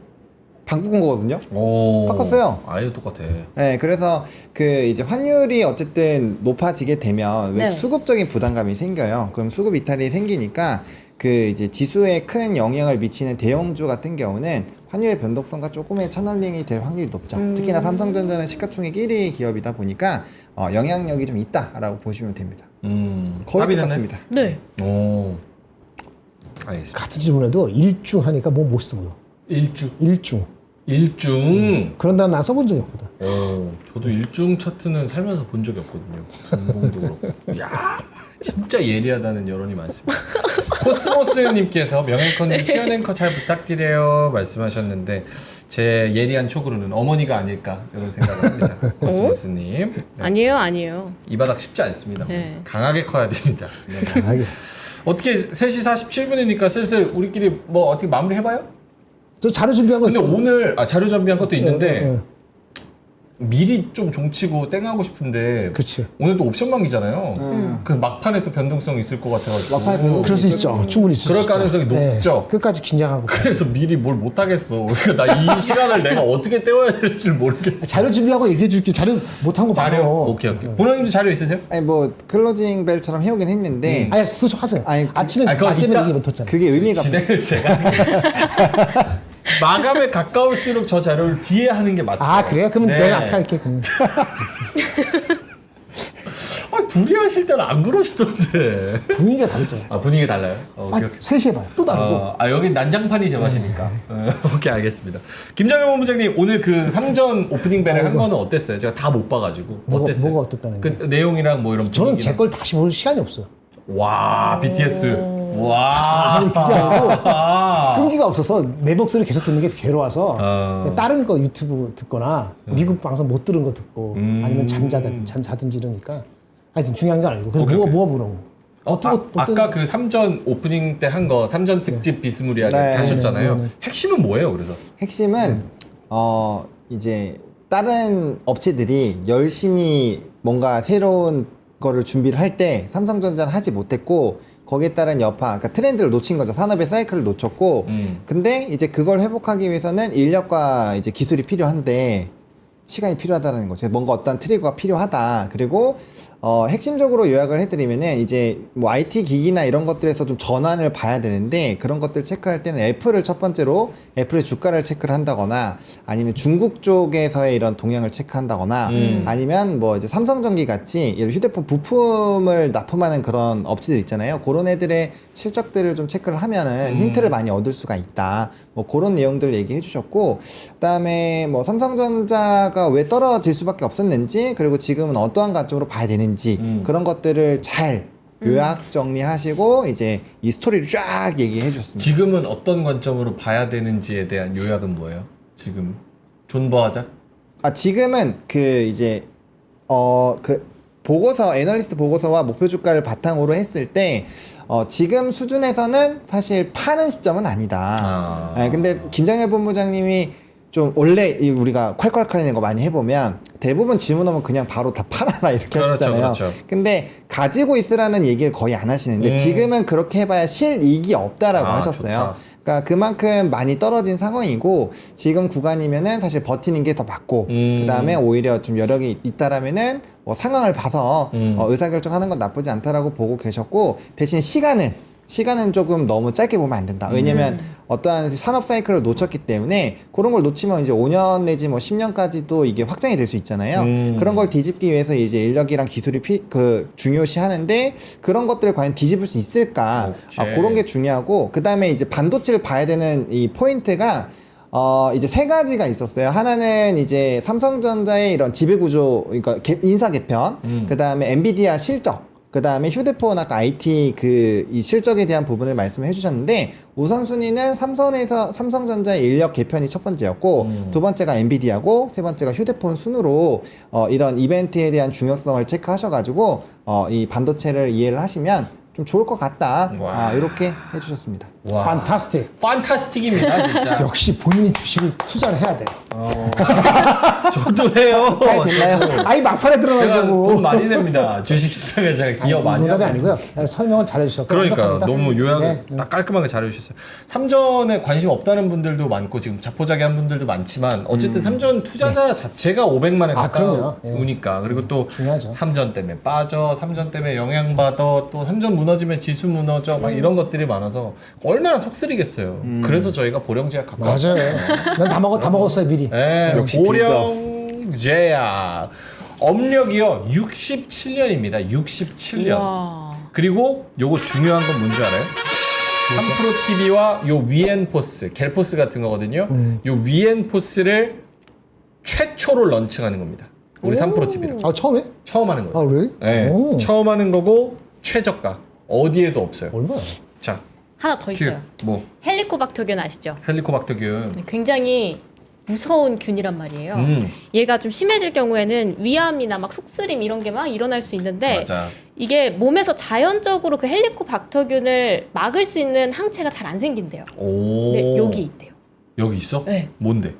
바꾼 거거든요.
오.
바꿨어요.
아예 똑같아.
네, 그래서 그 이제 환율이 어쨌든 높아지게 되면 왜
네.
수급적인 부담감이 생겨요. 그럼 수급 이탈이 생기니까 그 이제 지수에 큰 영향을 미치는 대형주 같은 경우는 환율의 변동성과 조금의 차널링이 될 확률이 높죠. 특히나 삼성전자는 시가총액 1위 기업이다 보니까 영향력이 좀 있다라고 보시면 됩니다. 거의
답이 됐네?
똑같습니다.
네.
오. 알겠습니다.
같은 질문에도 일중 하니까 뭐 멋있어 보여. 일중.
일중.
그런 단어 난 써본 적이 없거든.
오, 저도 일중 차트는 살면서 본 적이 없거든요. 전공도 그렇고. 야, 진짜 예리하다는 여론이 많습니다. 코스모스님께서 명앵커님 시연 앵커 잘 부탁드려요 말씀하셨는데 제 예리한 촉으로는 어머니가 아닐까 이런 생각을 합니다. 코스모스님. 네.
아니에요.
이 바닥 쉽지 않습니다.
네.
강하게 커야 됩니다. 네.
강하게.
어떻게 3시 47분이니까 슬슬 우리끼리 뭐 어떻게 마무리 해봐요?
저 자료 준비한 거
근데
있어.
오늘 자료 준비한 것도 있는데
어.
미리 좀 종치고 땡하고 싶은데
그치.
오늘 또 옵션 만기잖아요. 그 막판에 또 변동성이 있을 것 같아가지고
막판에 변동성이
그럴 수 있죠. 충분히 있을 수
그럴
있죠.
가능성이
네.
높죠.
끝까지 긴장하고.
그래서 미리 뭘 못하겠어. 그러니까 나 이 시간을 내가 어떻게 때워야 될지 모르겠어.
자료 준비하고 얘기해 줄게. 자료 못한 거
자료?
많아.
오케이. 본영님도 자료 있으세요?
아니 뭐 클로징 벨처럼 해오긴 했는데
아니 그거 좀 하세요.
아니,
아침에
아니, 그건
나 때문에
이따-
얘기 못했잖아.
그게 의미가
진행을 제가 마감에 가까울수록 저 자료를 뒤에 하는 게 맞죠.
아 그래요? 그럼
네.
내가 앞에 할게. 그럼.
둘이 하실 때는 안 그러시던데.
분위기가 다르죠.
분위기 달라요? 오케이.
셋이 해봐요. 또 다르고.
여긴 난장판이 제맛이니까. 오케이, 알겠습니다. 김정현 본부장님, 오늘 그 상전 오프닝 벨을 한 거는 어땠어요? 제가 다 못 봐가지고. 어땠어요?
뭐가 어땠다는
그 내용이랑 뭐 이런
저는
분위기랑.
제 걸 다시 볼 시간이 없어요.
와, BTS. 와.
아니, 그게 아니고 끈기가 없어서 내 목소리 계속 듣는 게 괴로워서 다른 거 유튜브 듣거나 미국 방송 못 들은 거 듣고 아니면 잠자든지 이러니까 하여튼 중요한 건 아니고 그래서
오케이, 오케이.
뭐가 물어본 거
아까 그 삼전 오프닝 때 한 거, 삼전 특집 비스무리하게
네.
하셨잖아요.
네.
핵심은 뭐예요, 그래서?
핵심은 이제 다른 업체들이 열심히 뭔가 새로운 거를 준비를 할 때 삼성전자는 하지 못했고 거기에 따른 여파, 그러니까 트렌드를 놓친 거죠. 산업의 사이클을 놓쳤고 근데 이제 그걸 회복하기 위해서는 인력과 이제 기술이 필요한데 시간이 필요하다는 거죠. 뭔가 어떤 트리거가 필요하다. 그리고 핵심적으로 요약을 해드리면은 이제 뭐 IT 기기나 이런 것들에서 좀 전환을 봐야 되는데 그런 것들 체크할 때는 애플을 첫 번째로 애플의 주가를 체크를 한다거나 아니면 중국 쪽에서의 이런 동향을 체크한다거나 아니면 뭐 이제 삼성전기 같이 이런 휴대폰 부품을 납품하는 그런 업체들 있잖아요. 그런 애들의 실적들을 좀 체크를 하면은 힌트를 많이 얻을 수가 있다. 뭐 그런 내용들 얘기해 주셨고 그다음에 뭐 삼성전자가 왜 떨어질 수밖에 없었는지 그리고 지금은 어떠한 관점으로 봐야 되는지 그런 것들을 잘 요약 정리하시고 이제 이 스토리를 쫙 얘기해 주셨습니다.
지금은 어떤 관점으로 봐야 되는지에 대한 요약은 뭐예요? 지금 존버하자?
지금은 그 이제 그 보고서, 애널리스트 보고서와 목표 주가를 바탕으로 했을 때 지금 수준에서는 사실 파는 시점은 아니다. 근데 김장렬 본부장님이 좀 원래 우리가 콸콸콸이는 거 많이 해보면 대부분 질문 오면 그냥 바로 다 팔아라 이렇게 하시잖아요.
그렇죠.
근데 가지고 있으라는 얘기를 거의 안 하시는데 지금은 그렇게 해봐야 실이익이 없다라고 하셨어요.
좋다.
그러니까 그만큼 많이 떨어진 상황이고 지금 구간이면은 사실 버티는 게 더 맞고 그 다음에 오히려 좀 여력이 있다라면은 뭐 상황을 봐서 의사결정하는 건 나쁘지 않다라고 보고 계셨고 대신 시간은 조금 너무 짧게 보면 안 된다. 왜냐면 어떠한 산업 사이클을 놓쳤기 때문에 그런 걸 놓치면 이제 5년 내지 뭐 10년까지도 이게 확장이 될 수 있잖아요. 그런 걸 뒤집기 위해서 이제 인력이랑 기술이 중요시 하는데 그런 것들을 과연 뒤집을 수 있을까? 그런 게 중요하고 그 다음에 이제 반도체를 봐야 되는 이 포인트가 이제 세 가지가 있었어요. 하나는 이제 삼성전자의 이런 지배구조, 그러니까 인사 개편, 그 다음에 엔비디아 실적, 그 다음에 휴대폰 아까 IT 이 실적에 대한 부분을 말씀해 주셨는데 우선순위는 삼성전자의 인력 개편이 첫 번째였고 두 번째가 엔비디아고 세 번째가 휴대폰 순으로 이런 이벤트에 대한 중요성을 체크하셔가지고 이 반도체를 이해를 하시면 좀 좋을 것 같다. 이렇게 해주셨습니다.
와.
판타스틱.
판타스틱입니다, 진짜.
역시 본인이 주식을 투자를 해야 돼.
저도 해요.
잘 됐나요?
아이 막판에
제가
들어가려고.
돈 많이 냅니다. 주식시장에 제가 기여 많이 하고
농담이
있어요.
아니고요. 설명을 잘해주셨고.
그러니까
완벽합니다.
너무 요약을
네.
딱 깔끔하게 잘해주셨어요. 삼전에 관심 없다는 분들도 많고 지금 자포자기한 분들도 많지만 어쨌든 삼전 투자자 자체가 500만에
그럼요.
가까우니까 그리고 또
중요하죠.
삼전 때문에 빠져, 삼전 때문에 영향받아, 또 삼전 무너지면 지수 무너져 막 이런 것들이 많아서 얼마나 속쓰리겠어요. 그래서 저희가 보령제약 갖고
맞아요. 난 다 먹었어요 미리.
네,
역시
보령제약 업력이요 67년입니다. 67년.
와.
그리고 요거 중요한 건 뭔지 알아요? 삼프로 TV와 요 위엔포스, 갤포스 같은 거거든요. 요 위엔포스를 최초로 런칭하는 겁니다. 우리 삼프로 TV를
아 처음에?
처음 하는
아
거예요.
really?
네,
오.
처음 하는 거고 최저가 어디에도 없어요.
얼마야?
자,
하나 더 있어요.
뭐
헬리코박터균 아시죠?
헬리코박터균.
굉장히 무서운 균이란 말이에요. 얘가 좀 심해질 경우에는 위암이나 막 속쓰림 이런 게 막 일어날 수 있는데
맞아.
이게 몸에서 자연적으로 그 헬리코박터균을 막을 수 있는 항체가 잘 안 생긴대요.
오.
근데 여기 있대요.
여기 있어?
네.
뭔데?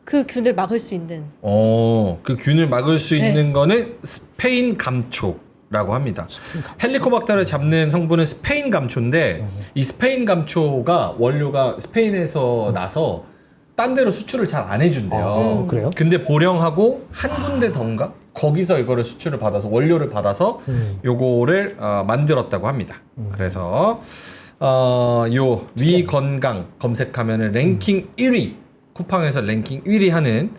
그 균을 막을 수 있는.
그 균을 막을 수
네.
있는 거는 스페인 감초라고 합니다. 헬리코박터를 잡는 성분은 스페인 감초인데 이 스페인 감초가 원료가 스페인에서 나서 딴 데로 수출을 잘 안 해준대요.
그래요?
근데 보령하고 한 군데 던가 거기서 이거를 수출을 받아서 원료를 받아서 요거를 만들었다고 합니다. 그래서 요 위 건강 검색하면은 랭킹 1위 쿠팡에서 랭킹 1위 하는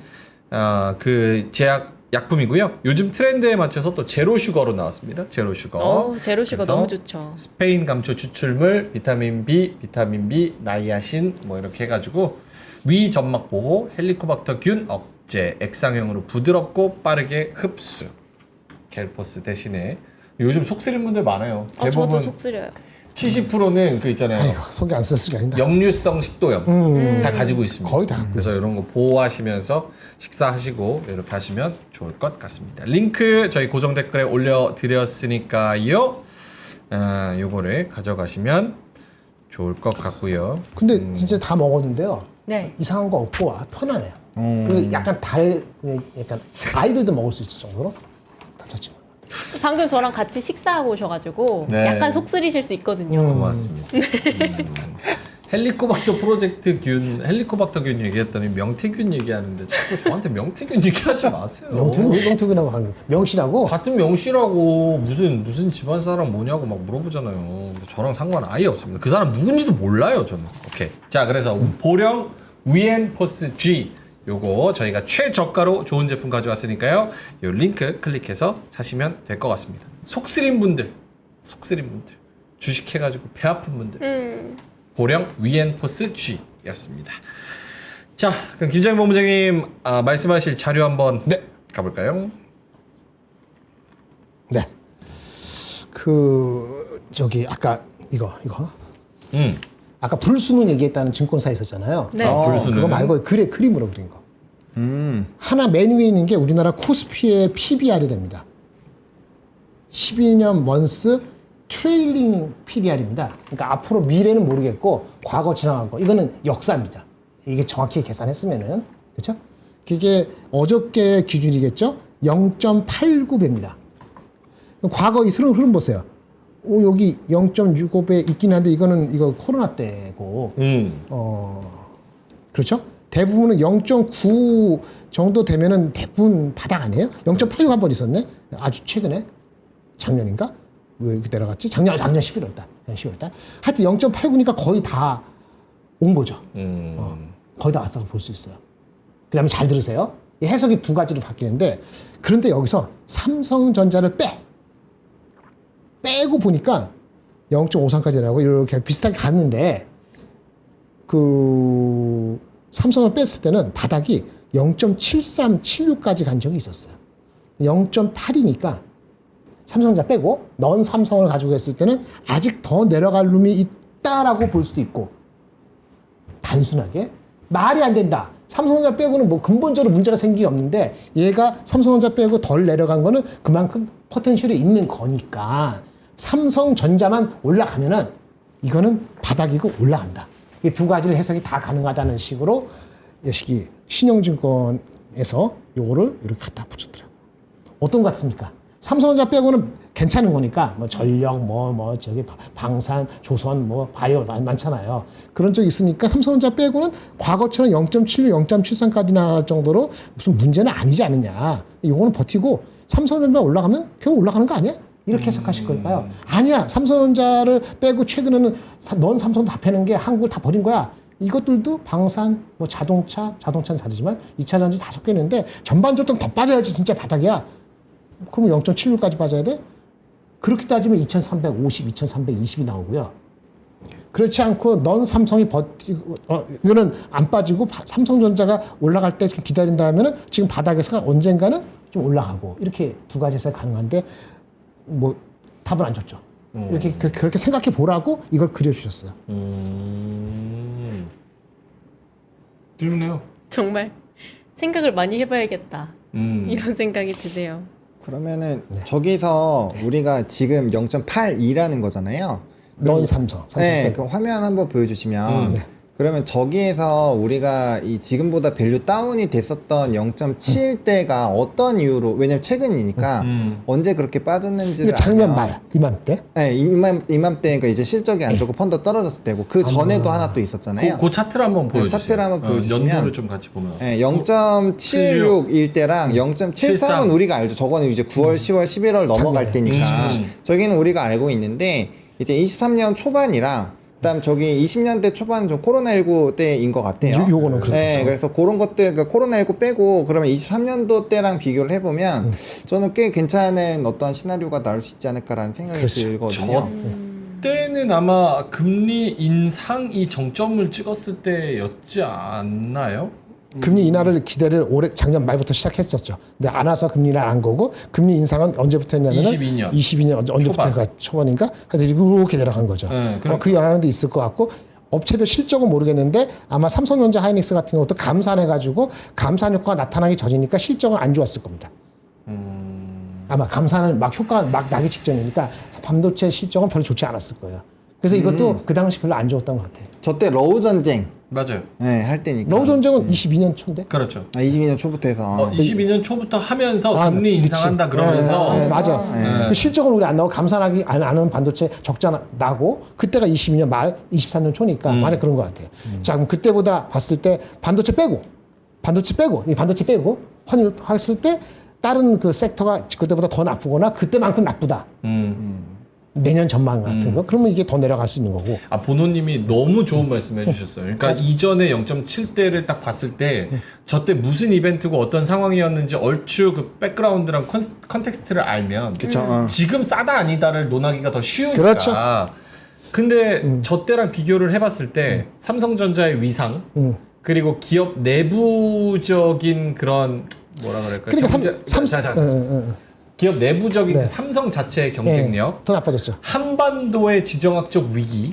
그 제약 약품이고요. 요즘 트렌드에 맞춰서 또 제로 슈거로 나왔습니다. 제로 슈거.
제로 슈거
그래서
너무 좋죠.
스페인 감초 추출물, 비타민 B, 나이아신 뭐 이렇게 해가지고 위 점막 보호, 헬리코박터균 억제, 액상형으로 부드럽고 빠르게 흡수. 갤포스 대신에 요즘 속쓰린 분들 많아요.
저도
대부분
속쓰려요.
70%는 그 있잖아요.
아이고 속이 안 썼을 게 아니다.
역류성 식도염 다 가지고 있습니다.
거의 다 갖고
그래서 이런 거 보호하시면서 식사하시고 이렇게 하시면 좋을 것 같습니다. 링크 저희 고정 댓글에 올려드렸으니까요. 요거를 가져가시면 좋을 것 같고요.
근데 진짜 다 먹었는데요.
네.
이상한 거 없고 편하네요. 그리고 약간 약간 아이들도 먹을 수 있을 정도로 괜찮지.
방금 저랑 같이 식사하고 오셔가지고
네.
약간 속쓰리실 수 있거든요.
고맙습니다. 헬리코박터균 얘기했더니 명태균 얘기하는데 자꾸 저한테 명태균 얘기하지 마세요.
명태균하고 하는 명씨라고.
같은 명씨라고 무슨 집안 사람 뭐냐고 막 물어보잖아요. 저랑 상관 아예 없습니다. 그 사람 누군지도 몰라요, 저는. 오케이. 자, 그래서 보령 위엔포스 G 요거 저희가 최저가로 좋은 제품 가져왔으니까요. 요 링크 클릭해서 사시면 될 것 같습니다. 속쓰린 분들 주식해가지고 배 아픈 분들 보령 위엔포스 G였습니다. 자, 그럼 김장현 본부장님 말씀하실 자료 한번
네.
가볼까요?
네. 저기 아까 이거. 아까 불수능 얘기했다는 증권사 있었잖아요.
네.
불수능.
그거 말고 그림으로 그린 거. 하나 맨 위에 있는 게 우리나라 코스피의 PBR이 됩니다. 12년 먼스 트레일링 PDR입니다. 그러니까 앞으로 미래는 모르겠고 과거 지나간 거 이거는 역사입니다. 이게 정확히 계산했으면은 그렇죠? 그게 어저께 기준이겠죠? 0.89배입니다. 과거 이 흐름 보세요. 여기 0.65배 있긴 한데 이거 코로나 때고 그렇죠? 대부분은 0.9 정도 되면은 대부분 바닥 아니에요? 0.86 한 번 있었네. 아주 최근에 작년인가? 왜 이렇게 내려갔지? 작년 11월 달. 하여튼 0.89니까 거의 다 온 거죠. 거의 다 왔다고 볼 수 있어요. 그다음에 잘 들으세요. 이 해석이 두 가지로 바뀌는데 그런데 여기서 삼성전자를 빼고 보니까 0.53까지 나오고 이렇게 비슷하게 갔는데 그 삼성을 뺐을 때는 바닥이 0.73, 76까지 간 적이 있었어요. 0.8이니까 삼성전자 빼고 넌 삼성을 가지고 했을 때는 아직 더 내려갈 룸이 있다라고 볼 수도 있고 단순하게 말이 안 된다. 삼성전자 빼고는 뭐 근본적으로 문제가 생기기 없는데 얘가 삼성전자 빼고 덜 내려간 거는 그만큼 포텐셜이 있는 거니까 삼성전자만 올라가면은 이거는 바닥이고 올라간다. 이 두 가지를 해석이 다 가능하다는 식으로 여식이 신영증권에서 요거를 이렇게 갖다 붙였더라고요. 어떤 것 같습니까? 삼성전자 빼고는 괜찮은 거니까 뭐 전력 저기 방산 조선 바이오 많잖아요. 그런 쪽이 있으니까 삼성전자 빼고는 과거처럼 0.76, 0.73까지 나갈 정도로 무슨 문제는 아니지 않느냐. 요거는 버티고 삼성전자 올라가면 결국 올라가는 거 아니야? 이렇게 해석하실 걸까요? 아니야. 삼성전자를 빼고 최근에는 넌 삼성 다 패는 게 한국을 다 버린 거야. 이것들도 방산, 자동차는 다르지만 2차 전지 다 섞여 있는데 전반적으로 더 빠져야지 진짜 바닥이야. 그럼 0.76까지 빠져야 돼? 그렇게 따지면 2350, 2320이 나오고요. 그렇지 않고 넌 삼성이 버티고 이거는 안 빠지고 삼성전자가 올라갈 때 좀 기다린다 하면은 지금 바닥에서 언젠가는 좀 올라가고 이렇게 두 가지 해서 가능한데 뭐 답을 안 줬죠. 이렇게 그렇게 생각해 보라고 이걸 그려주셨어요.
재밌네요.
정말 생각을 많이 해봐야겠다. 이런 생각이 드네요.
그러면은 저기서 우리가 지금 0.82라는 거잖아요.
넌 삼성.
네, 그 화면 한번 보여주시면 그러면 저기에서 우리가 이 지금보다 밸류 다운이 됐었던 0.7대가 어떤 이유로, 왜냐면 최근이니까 언제 그렇게 빠졌는지를
작년
알면,
말 이맘때.
네, 이맘때니까 이제 실적이 안 좋고 펀드 떨어졌을 때고 그 전에도 하나 또 있었잖아요.
그 차트를 한번 보여주세요.
차트를 한번 보여주시면
연도를 좀 같이 보면.
네, 0.76일 때랑 0.73은 우리가 알죠. 저거는 이제 9월, 10월, 11월 넘어갈 때니까 저기는 우리가 알고 있는데 이제 23년 초반이랑 그다음 저기 20년대 초반 좀 코로나19 때인 것 같아요.
요거는 그렇죠.
네, 그래서 그런 것들 그러니까 코로나19 빼고 그러면 23년도 때랑 비교를 해보면 저는 꽤 괜찮은 어떤 시나리오가 나올 수 있지 않을까라는 생각이 들거든요.
때는 아마 금리 인상이 정점을 찍었을 때였지 않나요?
금리 인하를 기대를 올해 작년 말부터 시작했었죠. 근데 안 와서 금리 인하를 한 거고 금리 인상은 언제부터 했냐면 22년 언제부터가 초반인가? 하여튼 이렇게 내려간 거죠.
네,
그 영향도 있을 것 같고 업체별 실적은 모르겠는데 아마 삼성전자 하이닉스 같은 것도 감산해가지고 감산 효과가 나타나기 전이니까 실적은 안 좋았을 겁니다. 아마 감산을 막 효과가 막 나기 직전이니까 반도체 실적은 별로 좋지 않았을 거예요. 그래서 이것도 그 당시 별로 안 좋았던 것 같아요.
저 때 러우 전쟁
맞아요.
네, 할 때니까.
러우 전쟁은 22년 초인데.
그렇죠.
22년 초부터 해서
22년 초부터 하면서 금리 인상한다 그러면서
네, 맞아. 그 실적은 우리 안 나오고 감산하기 안 하는 반도체 적자 나고 그때가 22년 말 23년 초니까 만약 그런 것 같아요. 자 그럼 그때보다 봤을 때 반도체 빼고 환율 했을 때 다른 그 섹터가 그때보다 더 나쁘거나 그때만큼 나쁘다. 내년 전망 같은 거 그러면 이게 더 내려갈 수 있는 거고.
보노님이 너무 좋은 말씀 해주셨어요. 그러니까 이전에 0.7대를 딱 봤을 때 저 때 무슨 이벤트고 어떤 상황이었는지 얼추 그 백그라운드랑 컨텍스트를 알면 지금 싸다 아니다를 논하기가 더 쉬우니까.
그렇죠.
근데 저 때랑 비교를 해봤을 때 삼성전자의 위상 그리고 기업 내부적인 그런 뭐라 그럴까요?
그러니까
기업 내부적인
네.
그 삼성 자체의 경쟁력,
더 나빠졌죠.
한반도의 지정학적 위기,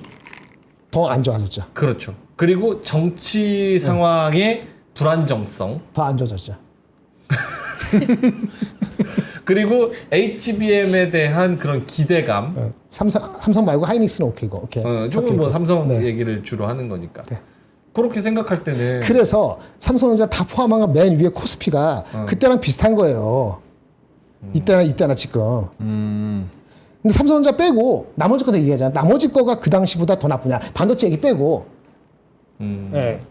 더 안 좋아졌죠.
그렇죠. 그리고 정치 상황의 불안정성,
더 안 좋아졌죠.
그리고 HBM에 대한 그런 기대감.
삼성 말고 하이닉스는 오케이고. 오케이.
조금 뭐 삼성
네.
얘기를 주로 하는 거니까.
네.
그렇게 생각할 때는
그래서 삼성전자 다 포함한 거 맨 위에 코스피가 그때랑 비슷한 거예요. 이때나 지금. 근데 삼성전자 빼고 나머지 거다 얘기하잖아. 나머지 거가 그 당시보다 더 나쁘냐. 반도체 얘기 빼고. 예.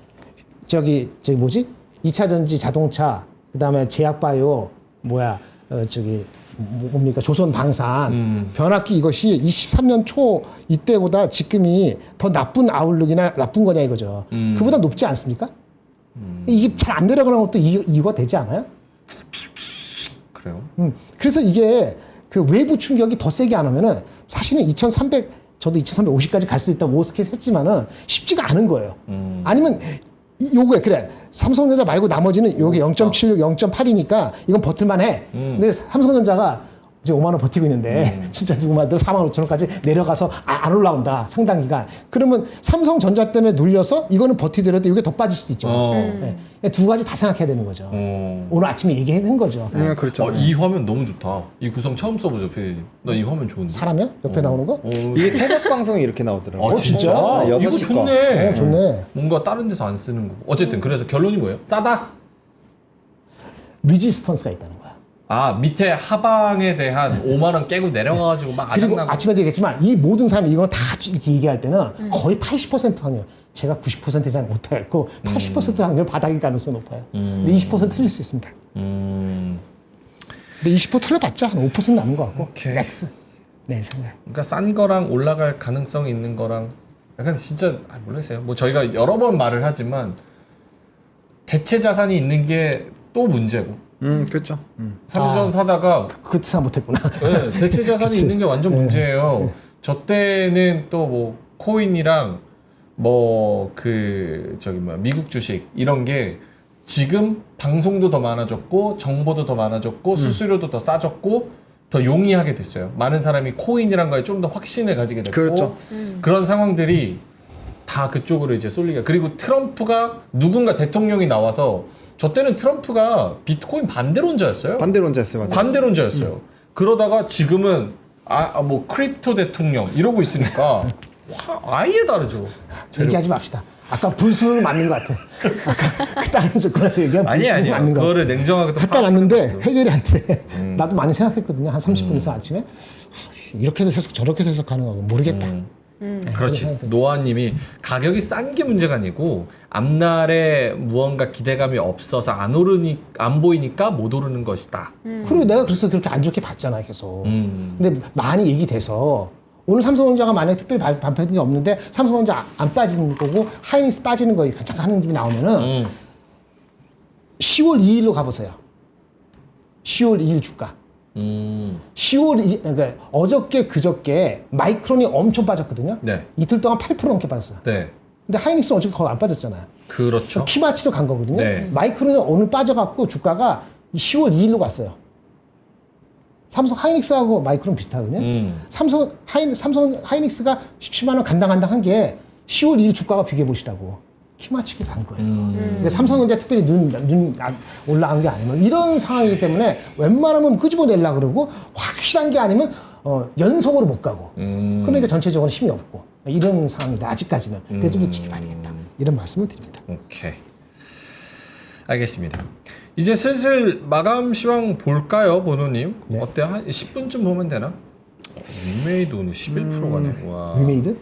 저기 뭐지? 2차 전지 자동차, 그다음에 제약바이오, 뭡니까? 조선 방산, 변압기 이것이 23년 초 이때보다 지금이 더 나쁜 아웃룩이나 나쁜 거냐 이거죠. 그보다 높지 않습니까? 이게 잘 안 내려가는 것도 이거 되지 않아요?
그래요.
그래서 이게 그 외부 충격이 더 세게 안 오면은 사실은 저도 2350까지 갈 수 있다고 워스케이스 했지만은 쉽지가 않은 거예요. 아니면 요거에 그래 삼성전자 말고 나머지는 요게 0.76, 0.8이니까 이건 버틸만 해. 근데 삼성전자가 이제 5만 원 버티고 있는데 진짜 누구만들 4만 5천 원까지 내려가서 안 올라온다 상당 기간. 그러면 삼성전자 때문에 눌려서 이거는 버티더라도 이게 더 빠질 수도 있죠. 네. 두 가지 다 생각해야 되는 거죠. 오늘 아침에 얘기한 거죠.
그렇죠.
이 화면 너무 좋다. 이 구성 처음 써보죠, 피디님. 나 이 화면 좋은데.
사람이요? 옆에 나오는 거?
이게 새벽 방송이 이렇게 나오더라고요.
아, 진짜?
아,
이거
6시 거.
좋네.
좋네.
뭔가 다른 데서 안 쓰는 거고. 어쨌든 그래서 결론이 뭐예요? 싸다?
리지스턴스가 있다는 거야.
아, 밑에 하방에 대한 5만 원 깨고 내려가가지고 막
그리고
아작나고.
아침에도 얘기했지만 이 모든 사람이 이건 다 이렇게 얘기할 때는 거의 80% 확률. 제가 90% 이상 못하겠고 80% 확률 바닥일 가능성이 높아요. 근데 20% 틀릴 수 있습니다. 근데 20% 틀려봤자 한 5% 남은 것 같고.
오케이.
맥스. 네, 생각.
그러니까 싼 거랑 올라갈 가능성이 있는 거랑 약간 진짜 모르겠어요. 뭐 저희가 여러 번 말을 하지만 대체 자산이 있는 게 또 문제고.
그렇죠.
삼성 사다가
그것도 생각 못했구나.
네, 대체 자산이 있는 게 완전 문제예요. 저 때는 또 뭐 코인이랑 뭐 미국 주식 이런 게 지금 방송도 더 많아졌고 정보도 더 많아졌고 수수료도 더 싸졌고 더 용이하게 됐어요. 많은 사람이 코인이란 거에 좀 더 확신을 가지게 됐고
그렇죠.
그런 상황들이 다 그쪽으로 이제 쏠리게. 그리고 트럼프가 누군가 대통령이 나와서 저 때는 트럼프가 비트코인 반대론자였어요.
반대론자였어요, 맞아요.
반대론자였어요. 그러다가 지금은 뭐 크립토 대통령 이러고 있으니까 아예 다르죠.
얘기하지 맙시다. 아까 불순은 맞는 것 같아. 아까 그 다른 조건에서 얘기한 불순이 맞는 것 같아.
그거를 냉정하게 또
갖다 놨는데 해결이 안 돼. 나도 많이 생각했거든요. 한 30분 이상 아침에. 이렇게 해서 해석 저렇게 해서 해석하는 거고 모르겠다.
그렇지. 노아님이 가격이 싼 게 문제가 아니고 앞날에 무언가 기대감이 없어서 안 보이니까 못 오르는 것이다.
그리고 내가 그래서 그렇게 안 좋게 봤잖아 계속.
음.
근데 많이 얘기돼서 오늘 삼성전자가 만약에 특별히 발표된 게 없는데 삼성전자 안 빠지는 거고 하이닉스 빠지는 거 잠깐 하는 gibi 나오면은 10월 2일로 가보세요. 10월 2일 주가. 10월 2일, 그러니까 어저께 그저께 마이크론이 엄청 빠졌거든요.
네.
이틀 동안 8% 넘게 빠졌어요.
네.
근데 하이닉스는 어저께 거의 안 빠졌잖아요.
그렇죠.
피마치로 간 거거든요.
네.
마이크론이 오늘 빠져갖고 주가가 10월 2일로 갔어요. 삼성 하이닉스하고 마이크론 비슷하거든요. 삼성 하이닉스가 17만 원 간당간당한 게 10월 2일 주가가 비교해 보시라고. 키맞추기 간 거예요. 근데 삼성전자 특별히 올라간 게 아니면 이런 상황이기 때문에 웬만하면 끄집어내려고 그러고 확실한 게 아니면 연속으로 못 가고 그러니까 전체적으로 힘이 없고 이런 상황이다 아직까지는. 그래서 좀 더 지켜봐야겠다 이런 말씀을 드립니다.
오케이. 알겠습니다. 이제 슬슬 마감 시황 볼까요, 보노님?
네.
어때요? 한 10분쯤 보면 되나? 위메이드 오늘 11% 가네. 와.
위메이드?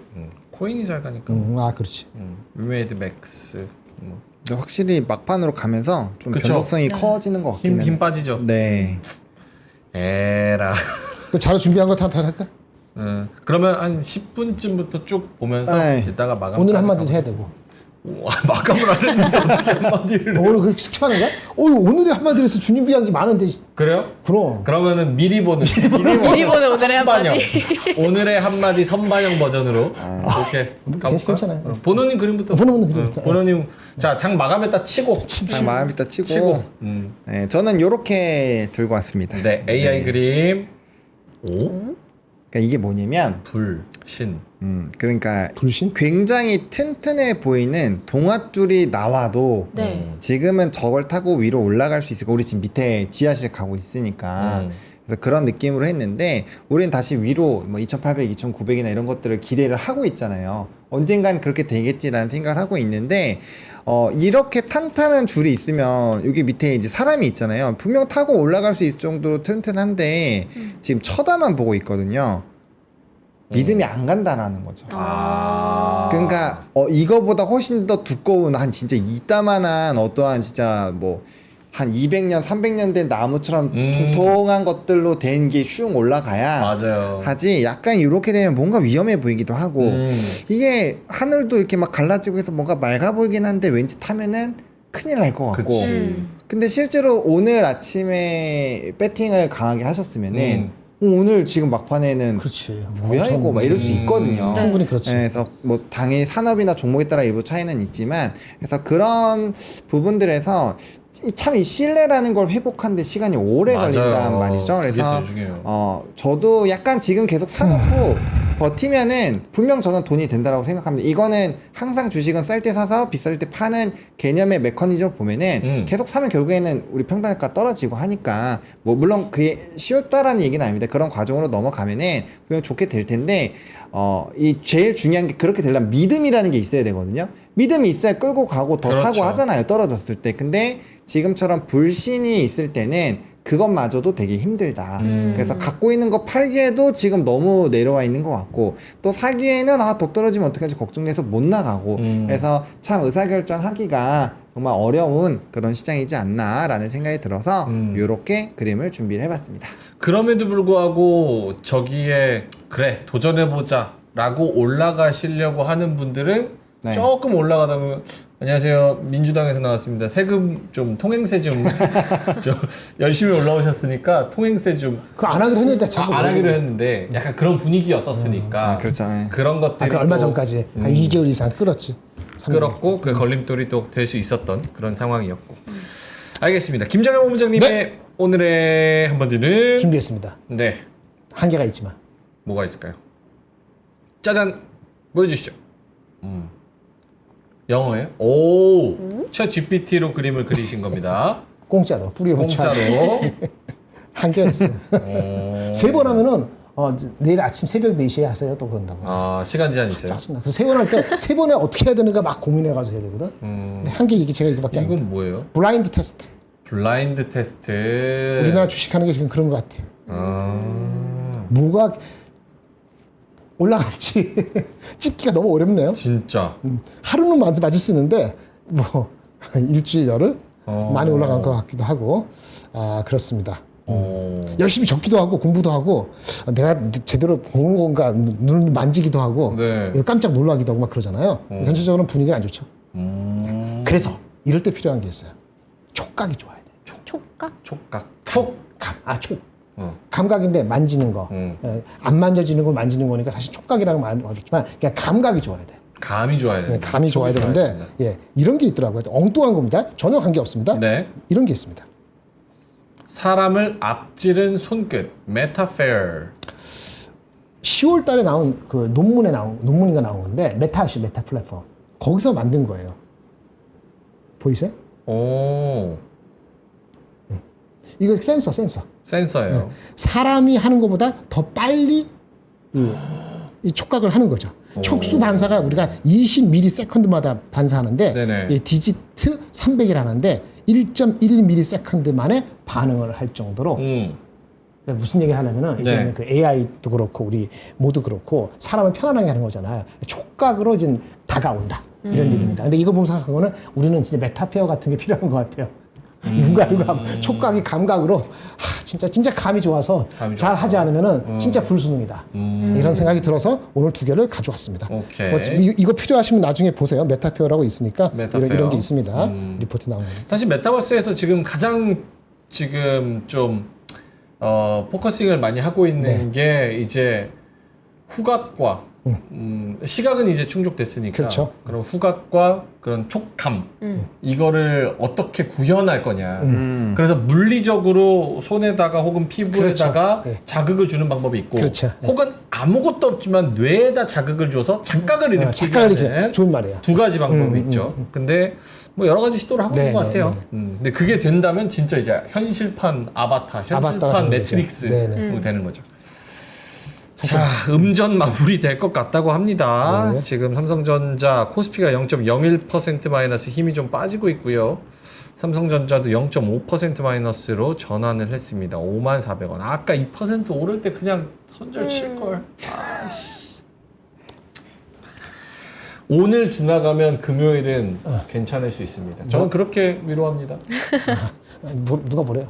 코인이 잘 가니까.
아 그렇지.
위메이드 맥스. 뭐.
근데 확실히 막판으로 가면서 좀
그쵸?
변동성이 커지는 것 같긴 해요.
힘 빠지죠.
네.
에라.
그 자료 준비한 거 다 할까?
그러면 한 10분쯤부터 쭉 보면서
네.
이따가 마감.
오늘 한마디 해야 되고.
마감을 안 했는데 어떻게 한마디를?
오늘 그 스킵하는 거야? 오늘에 한마디를 해서 준비한 게 많은데.
그래요?
그럼.
그러면은 미리 보는
미리 보는 오늘의
선반영.
한마디.
오늘의 한마디 선반영 버전으로 이렇게 가볼까?
괜찮아요.
보노님 그림부터.
보노님 그림부터.
보노님 자 장 마감했다 치고.
딱 마음 있다 치고.
치고.
네, 저는 요렇게 들고 왔습니다.
네 AI 그림. 오?
그러니까 이게 뭐냐면
불신.
그러니까
불신?
굉장히 튼튼해 보이는 동아줄이 나와도
네.
지금은 저걸 타고 위로 올라갈 수 있을까? 우리 지금 밑에 지하실 가고 있으니까 그래서 그런 느낌으로 했는데 우리는 다시 위로 뭐 2800, 2900이나 이런 것들을 기대를 하고 있잖아요. 언젠간 그렇게 되겠지라는 생각을 하고 있는데 이렇게 탄탄한 줄이 있으면 여기 밑에 이제 사람이 있잖아요. 분명 타고 올라갈 수 있을 정도로 튼튼한데 지금 쳐다만 보고 있거든요. 믿음이 안 간다라는 거죠. 그러니까 이거보다 훨씬 더 두꺼운 한 진짜 이따만한 어떠한 진짜 뭐 한 200년, 300년 된 나무처럼 통통한 것들로 된 게 슝 올라가야
맞아요.
하지. 약간 이렇게 되면 뭔가 위험해 보이기도 하고 이게 하늘도 이렇게 막 갈라지고 해서 뭔가 맑아 보이긴 한데 왠지 타면은 큰일 날 것 같고.
그치.
근데 실제로 오늘 아침에 배팅을 강하게 하셨으면은 오늘 지금 막판에는
그렇지.
뭐야 이거 막 이럴 수 있거든요.
충분히 그렇지.
네, 그래서 뭐 당연히 산업이나 종목에 따라 일부 차이는 있지만 그래서 그런 부분들에서 참 이 신뢰라는 걸 회복하는데 시간이 오래
맞아요.
걸린단 말이죠.
그게
그래서
제일 중요해요.
저도 약간 지금 계속 사놓고 버티면은 분명 저는 돈이 된다라고 생각합니다. 이거는 항상 주식은 쌀 때 사서 비쌀 때 파는 개념의 메커니즘을 보면은 계속 사면 결국에는 우리 평단가 떨어지고 하니까 뭐 물론 그게 쉬웠다라는 얘기는 아닙니다. 그런 과정으로 넘어가면은 분명 좋게 될 텐데 이 제일 중요한 게 그렇게 되려면 믿음이라는 게 있어야 되거든요. 믿음이 있어야 끌고 가고 더
그렇죠.
사고 하잖아요. 떨어졌을 때. 근데 지금처럼 불신이 있을 때는 그것마저도 되게 힘들다. 그래서 갖고 있는 거 팔기에도 지금 너무 내려와 있는 것 같고 또 사기에는 더 떨어지면 어떡하지 걱정돼서 못 나가고 그래서 참 의사결정하기가 정말 어려운 그런 시장이지 않나라는 생각이 들어서 이렇게 그림을 준비를 해봤습니다.
그럼에도 불구하고 저기에 그래 도전해보자 라고 올라가시려고 하는 분들은
네.
조금 올라가다 보면 안녕하세요 민주당에서 나왔습니다. 세금 좀 통행세 좀 열심히 올라오셨으니까 통행세 좀
그거 안 하기로 했는데 자꾸
안 하기로 했는데 약간 그런 분위기였었으니까
그렇죠. 네.
그런 것들이
그 얼마
또
전까지 한 2개월 이상 끌었지.
끌었고 그 걸림돌이 또 될 수 있었던 그런 상황이었고 알겠습니다. 김정현 본부장님의
네.
오늘의 한마디는
준비했습니다.
네
한계가 있지만
뭐가 있을까요? 짜잔 보여주시죠. 영어예요? 오, 챗 GPT로 그림을 그리신 겁니다.
공짜로 뿌려놓지
공짜로.
한계가 있어요.
오.
3번 하면은 내일 아침 새벽 4시에 하세요 또 그런다고.
아 시간 제한 있어요?
짜증나. 그래서 3번 할 때 3번에 어떻게 해야 되는가 막 고민해가지고 해야 되거든. 근데 한계 이게 제가 이거밖에 안 돼.
이건 뭐예요?
블라인드 테스트.
블라인드 테스트.
우리나라 주식하는 게 지금 그런 것 같아. 뭐가 올라갈지 찍기가 너무 어렵네요.
진짜.
하루는 맞을 수 있는데 뭐 일주일 열흘 많이 올라간 것 같기도 하고 그렇습니다. 열심히 적기도 하고 공부도 하고 내가 제대로 보는 건가 눈을 만지기도 하고
네.
깜짝 놀라기도 하고 막 그러잖아요. 전체적으로 분위기는 안 좋죠. 그래서 이럴 때 필요한 게 있어요. 촉각이 좋아야 돼.
촉각?
촉각.
촉. 감각인데 만지는 거. 안 만져지는 걸 만지는 거니까 사실 촉각이라는 말은 어렵지만 그냥 감각이 좋아야 돼.
감이 좋아야 돼.
감이 좋아야 되는데 이런 게 있더라고요. 엉뚱한 겁니다. 전혀 관계 없습니다.
네.
이런 게 있습니다.
사람을 앞지른 손끝. 메타페어.
10월 달에 나온 그 논문인가 나온 건데 메타 플랫폼. 거기서 만든 거예요. 보이세요?
오.
이거 센서.
센서예요.
사람이 하는 것보다 더 빨리 이 촉각을 하는 거죠. 촉수 반사가 우리가 20ms마다 반사하는데
네네.
이 디지트 300이라는데 1.1ms 만에 반응을 할 정도로 무슨 얘기를 하냐면은 이제는
네.
그 AI도 그렇고 우리 모두 그렇고 사람을 편안하게 하는 거잖아요. 촉각으로 이제 다가온다 이런 얘기입니다. 근데 이거 보면 생각한 거는 우리는 진짜 메타페어 같은 게 필요한 것 같아요. 눈감각, 촉각이 감각으로 진짜 감이 좋아서 잘 하지 않으면은 진짜 불수능이다. 이런 생각이 들어서 오늘 2개를 가져왔습니다.
오케이.
이거 필요하시면 나중에 보세요. 메타페어라고 있으니까
메타페어.
이런 게 있습니다. 리포트 나오는 거.
사실 메타버스에서 지금 가장 지금 좀 포커싱을 많이 하고 있는 게 이제 후각과 시각은 이제 충족됐으니까
그렇죠.
그럼 후각과 그런 촉감 이거를 어떻게 구현할 거냐. 그래서 물리적으로 손에다가 혹은 피부에다가
그렇죠. 네.
자극을 주는 방법이 있고
그렇죠. 네.
혹은 아무것도 없지만 뇌에다 자극을 줘서 착각을 일으키는
착각을 이렇게 좋은 말이에요.
두 가지 방법이 있죠. 근데 뭐 여러 가지 시도를 하고 있는
네,
것
네,
같아요. 근데 그게 된다면 진짜 이제 현실판 아바타,
아바타가
현실판
되는
매트릭스
거죠. 네, 네.
뭐 되는 거죠. 자, 음전 마무리 될 것 같다고 합니다.
네.
지금 삼성전자 코스피가 0.01% 마이너스 힘이 좀 빠지고 있고요. 삼성전자도 0.5% 마이너스로 전환을 했습니다. 54,000원. 아까 2% 오를 때 그냥 손절 칠걸. 아씨. 오늘 지나가면 금요일은 괜찮을 수 있습니다. 저는 그렇게 위로합니다.
누가 뭐래요?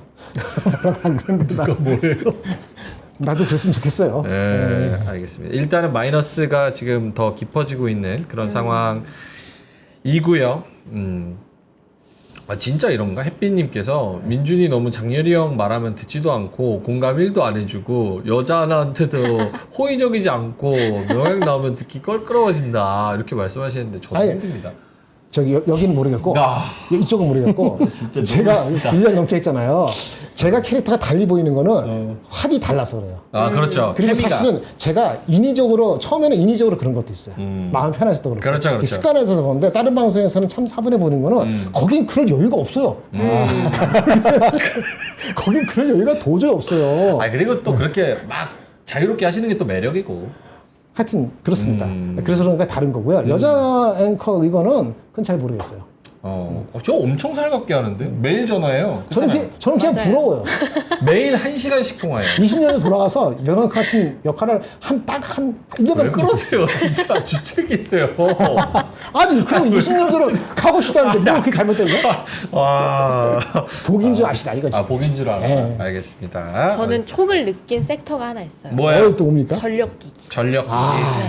뭐라고 안 그러는데
누가 뭐래요?
나도 됐으면 좋겠어요.
네, 알겠습니다. 일단은 마이너스가 지금 더 깊어지고 있는 그런 상황이고요. 아, 진짜 이런가? 햇빛님께서 민준이 너무 장렬이 형 말하면 듣지도 않고 공감 1도 안 해주고 여자 하나한테도 호의적이지 않고 명예학 나오면 듣기 껄끄러워진다 이렇게 말씀하시는데 저도
아니,
힘듭니다.
저기 여기는 모르겠고
아.
이쪽은 모르겠고
진짜
제가
너무 웃기다.
1년 넘게 했잖아요. 제가 캐릭터가 달리 보이는 거는 합이 달라서 그래요.
아 그렇죠.
그리고
케미가.
사실은 제가 인위적으로 처음에는 인위적으로 그런 것도 있어요. 마음 편해서도 그렇고.
그렇죠, 그렇죠.
습관에서 그런데 다른 방송에서는 참 차분해 보이는 거는 거긴 그럴 여유가 없어요. 거긴 그럴 여유가 도저히 없어요.
아 그리고 또 그렇게 막 자유롭게 하시는 게 또 매력이고.
하여튼 그렇습니다. 그래서 그런가 다른 거고요. 여자 앵커 이거는 그건 잘 모르겠어요.
저 엄청 살갑게 하는데 매일 전화해요.
저는 그냥
맞아요.
부러워요.
매일 1시간씩 통화해요.
20년에 돌아가서 여자 같은 역할을 한 1년
왜 그러세요? 진짜 주책이세요.
아니 그럼 20년 전에 가고 싶다는데 뭐 그게 잘못된 거야?
와.
복인 줄 아시다 이거지.
아 복인 줄 알아.
네.
알겠습니다.
저는 촉을 느낀 섹터가 하나 있어요.
뭐예요?
또 뭡니까?
전력기기.
전력.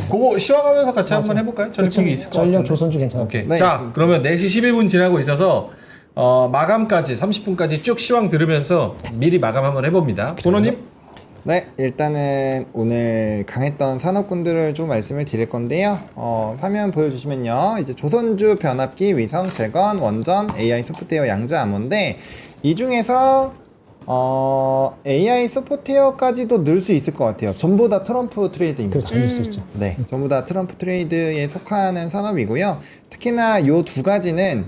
그거 시황하면서 같이 한번 해볼까요? 전력기기 있을 것
전력
같은데.
조선주 괜찮아.
오케이.
네.
자 그러면 4시 11분 지나고 있어서 마감까지 30분까지 쭉 시황 들으면서 미리 마감 한번 해봅니다. 본호님.
네, 일단은 오늘 강했던 산업군들을 좀 말씀을 드릴 건데요. 화면 보여주시면요. 이제 조선주, 변압기, 위성, 재건, 원전, AI 소프트웨어, 양자, 암호인데 이 중에서 AI 소프트웨어까지도 넣을 수 있을 것 같아요. 전부 다 트럼프 트레이드입니다.
그렇죠. 알수 있죠.
네, 전부 다 트럼프 트레이드에 속하는 산업이고요. 특히나 요 두 가지는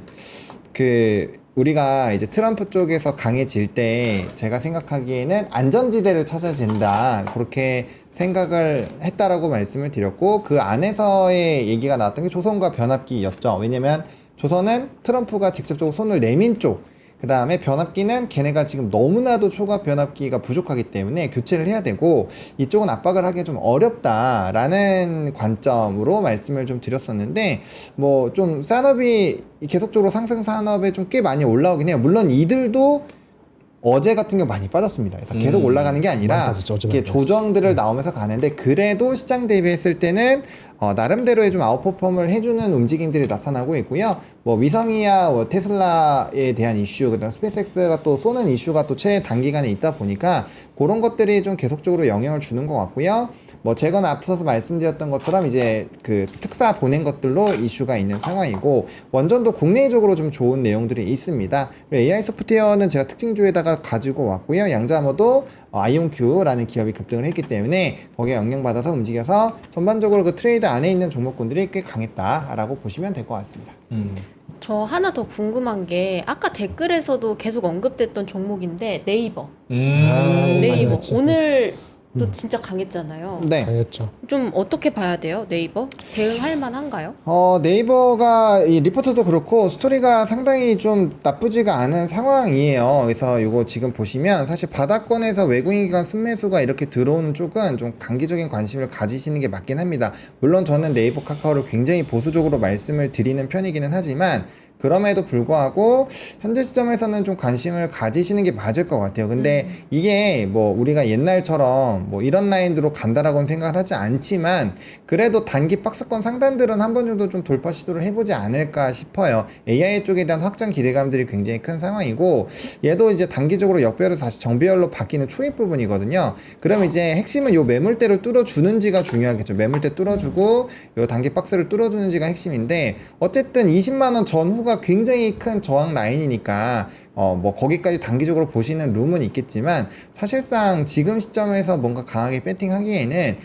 우리가 이제 트럼프 쪽에서 강해질 때 제가 생각하기에는 안전지대를 찾아야 된다. 그렇게 생각을 했다라고 말씀을 드렸고 그 안에서의 얘기가 나왔던 게 조선과 변압기였죠. 왜냐면 조선은 트럼프가 직접적으로 손을 내민 쪽, 그 다음에 변압기는 걔네가 지금 너무나도 초과 변압기가 부족하기 때문에 교체를 해야 되고 이쪽은 압박을 하기 좀 어렵다라는 관점으로 말씀을 좀 드렸었는데 뭐 좀 산업이 계속적으로 상승 산업에 좀 꽤 많이 올라오긴 해요. 물론 이들도 어제 같은 경우 많이 빠졌습니다. 그래서 계속 올라가는 게 아니라
많이 빠졌죠. 어제
이렇게
많이 빠졌죠.
조정들을 나오면서 가는데 그래도 시장 대비했을 때는 나름대로의 좀 아웃퍼폼을 해주는 움직임들이 나타나고 있고요. 뭐 위성이야 뭐 테슬라에 대한 이슈, 그다음 스페이스X가 또 쏘는 이슈가 또 최단기간에 있다 보니까 그런 것들이 좀 계속적으로 영향을 주는 것 같고요. 뭐 제가 앞서서 말씀드렸던 것처럼 이제 그 특사 보낸 것들로 이슈가 있는 상황이고 원전도 국내적으로 좀 좋은 내용들이 있습니다. AI 소프트웨어는 제가 특징주에다가 가지고 왔고요. 양자모도 아이온큐라는 기업이 급등을 했기 때문에 거기에 영향받아서 움직여서 전반적으로 그 트레이드 안에 있는 종목군들이 꽤 강했다라고 보시면 될 것 같습니다.
저 하나 더 궁금한 게 아까 댓글에서도 계속 언급됐던 종목인데 네이버. 네이버
맞지.
오늘 또 진짜 강했잖아요.
네.
알겠죠.
좀 어떻게 봐야 돼요, 네이버? 대응할 만한가요?
네이버가 이 리포트도 그렇고 스토리가 상당히 좀 나쁘지가 않은 상황이에요. 그래서 이거 지금 보시면 사실 바닥권에서 외국인기관 순매수가 이렇게 들어오는 쪽은 좀 단기적인 관심을 가지시는 게 맞긴 합니다. 물론 저는 네이버 카카오를 굉장히 보수적으로 말씀을 드리는 편이기는 하지만 그럼에도 불구하고 현재 시점에서는 좀 관심을 가지시는 게 맞을 것 같아요. 근데 이게 뭐 우리가 옛날처럼 뭐 이런 라인으로 간다라고는 생각을 하지 않지만 그래도 단기 박스권 상단들은 한 번 정도 좀 돌파 시도를 해보지 않을까 싶어요. AI 쪽에 대한 확장 기대감들이 굉장히 큰 상황이고 얘도 이제 단기적으로 역배열로 다시 정배열로 바뀌는 초입 부분이거든요. 그럼 이제 핵심은 요 매물대를 뚫어주는지가 중요하겠죠. 매물대 뚫어주고 요 단기 박스를 뚫어주는지가 핵심인데 어쨌든 20만원 전후가 굉장히 큰 저항 라인이니까 뭐 거기까지 단기적으로 보시는 룸은 있겠지만 사실상 지금 시점에서 뭔가 강하게 배팅하기에는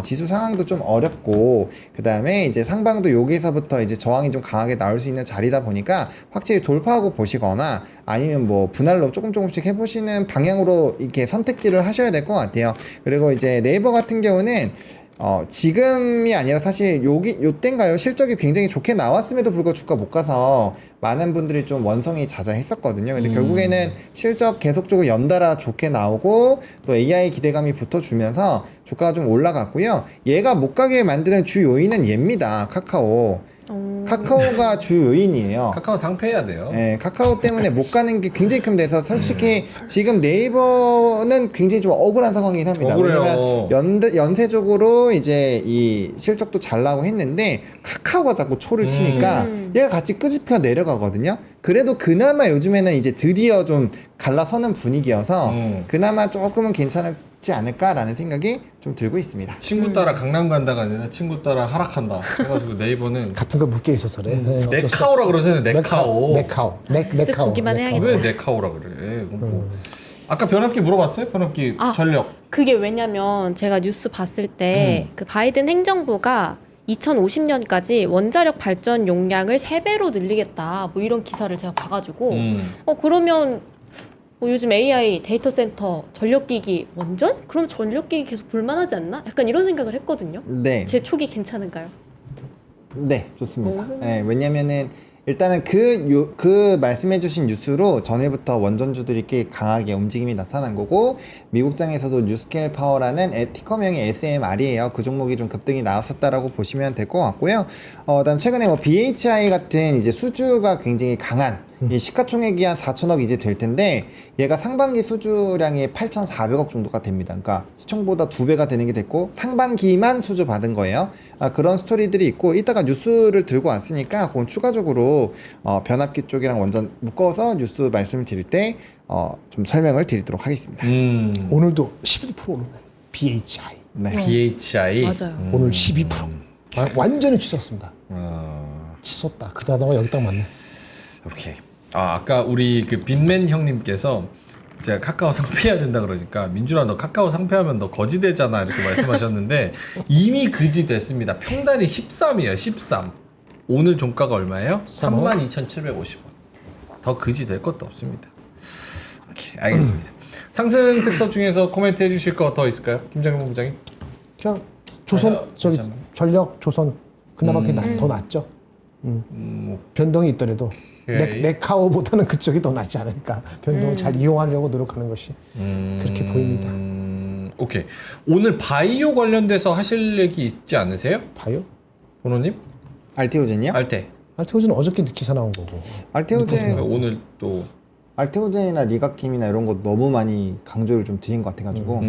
지수 상황도 좀 어렵고 그 다음에 이제 상방도 여기서부터 이제 저항이 좀 강하게 나올 수 있는 자리다 보니까 확실히 돌파하고 보시거나 아니면 뭐 분할로 조금씩 해보시는 방향으로 이렇게 선택지를 하셔야 될 것 같아요. 그리고 이제 네이버 같은 경우는 지금이 아니라 사실 요땐가요? 실적이 굉장히 좋게 나왔음에도 불구하고 주가 못 가서 많은 분들이 좀 원성이 자자했었거든요. 근데 결국에는 실적 계속적으로 연달아 좋게 나오고 또 AI 기대감이 붙어주면서 주가가 좀 올라갔고요. 얘가 못 가게 만드는 주 요인은 얘입니다. 카카오. 카카오가 주 요인이에요.
카카오 상패해야 돼요.
네, 카카오 때문에 못 가는 게 굉장히 큰 데서 솔직히 지금 네이버는 굉장히 좀 억울한 상황이긴 합니다.
억울해요.
왜냐면 연쇄적으로 이제 이 실적도 잘 나오고 했는데 카카오가 자꾸 초를 치니까 얘가 같이 끄집혀 내려가거든요. 그래도 그나마 요즘에는 이제 드디어 좀 갈라서는 분위기여서 그나마 조금은 괜찮지 않을까라는 생각이 좀 들고 있습니다.
친구 따라 강남 간다가 아니라 친구 따라 하락한다. 그래가지고 네이버는
같은 거 묶여 있어서 그래. 네, 어쩔 수
네카오라 그러잖아요. 네카오.
네카오.
쓱 보기만 해야겠다.
왜 네카오라 그래? 아까 변압기 물어봤어요? 변압기 전력.
그게 왜냐면 제가 뉴스 봤을 때 그 바이든 행정부가 2050년까지 원자력 발전 용량을 3배로 늘리겠다. 뭐 이런 기사를 제가 봐가지고 그러면 뭐 요즘 AI 데이터 센터 전력기기 원전? 그럼 전력기기 계속 볼만하지 않나? 약간 이런 생각을 했거든요.
네.
제 촉이 괜찮은가요?
네, 좋습니다. 네, 왜냐면은 일단은 그 말씀해주신 뉴스로 전에부터 원전주들이 꽤 강하게 움직임이 나타난 거고 미국장에서도 뉴스케일 파워라는 티커명이 SMR이에요. 그 종목이 좀 급등이 나왔었다라고 보시면 될 것 같고요. 그다음 최근에 뭐 BHI 같은 이제 수주가 굉장히 강한 이 시가총액이 한 4천억 이제 될 텐데 얘가 상반기 수주량이 8,400억 정도가 됩니다. 그러니까 시총보다 2배가 되는 게 됐고 상반기만 수주 받은 거예요. 그런 스토리들이 있고 이따가 뉴스를 들고 왔으니까 그건 추가적으로 변압기 쪽이랑 완전 묶어서 뉴스 말씀을 드릴 때 좀 설명을 드리도록 하겠습니다.
오늘도 11% 오르네. BHI.
네.
BHI.
맞아요.
오늘 12%. 완전히 치솟습니다.
어,
치솟다. 그 단어가 여기딱 맞네.
오케이. 아까 우리 그 빈맨 형님께서 제가 카카오 상폐해야 된다 그러니까 민준아 너 카카오 상폐하면 너 거지 되잖아 이렇게 말씀하셨는데 이미 그지 됐습니다. 평단이 13이에요. 13. 오늘 종가가 얼마예요? 32,750원. 더 그지 될 것도 없습니다. 오케이, 알겠습니다. 상승 섹터 중에서 코멘트 해주실 거 더 있을까요? 김정현 본부장님?
그냥 조선
아니요,
저기
괜찮아요.
전력 조선 그나마 그게 더 낫죠. 변동이 있더라도
오케이.
네카오보다는 그쪽이 더 낫지 않을까. 변동을 잘 이용하려고 노력하는 것이 그렇게 보입니다.
오케이. 오늘 바이오 관련돼서 하실 얘기 있지 않으세요?
봐요.
본호님?
알테오젠이요?
알테.
알테오즈는 어저께 기사 나온 거고.
알테오젠
오늘 또
알테오젠이나 리가킴이나 이런 거 너무 많이 강조를 좀 드린 것 같아가지고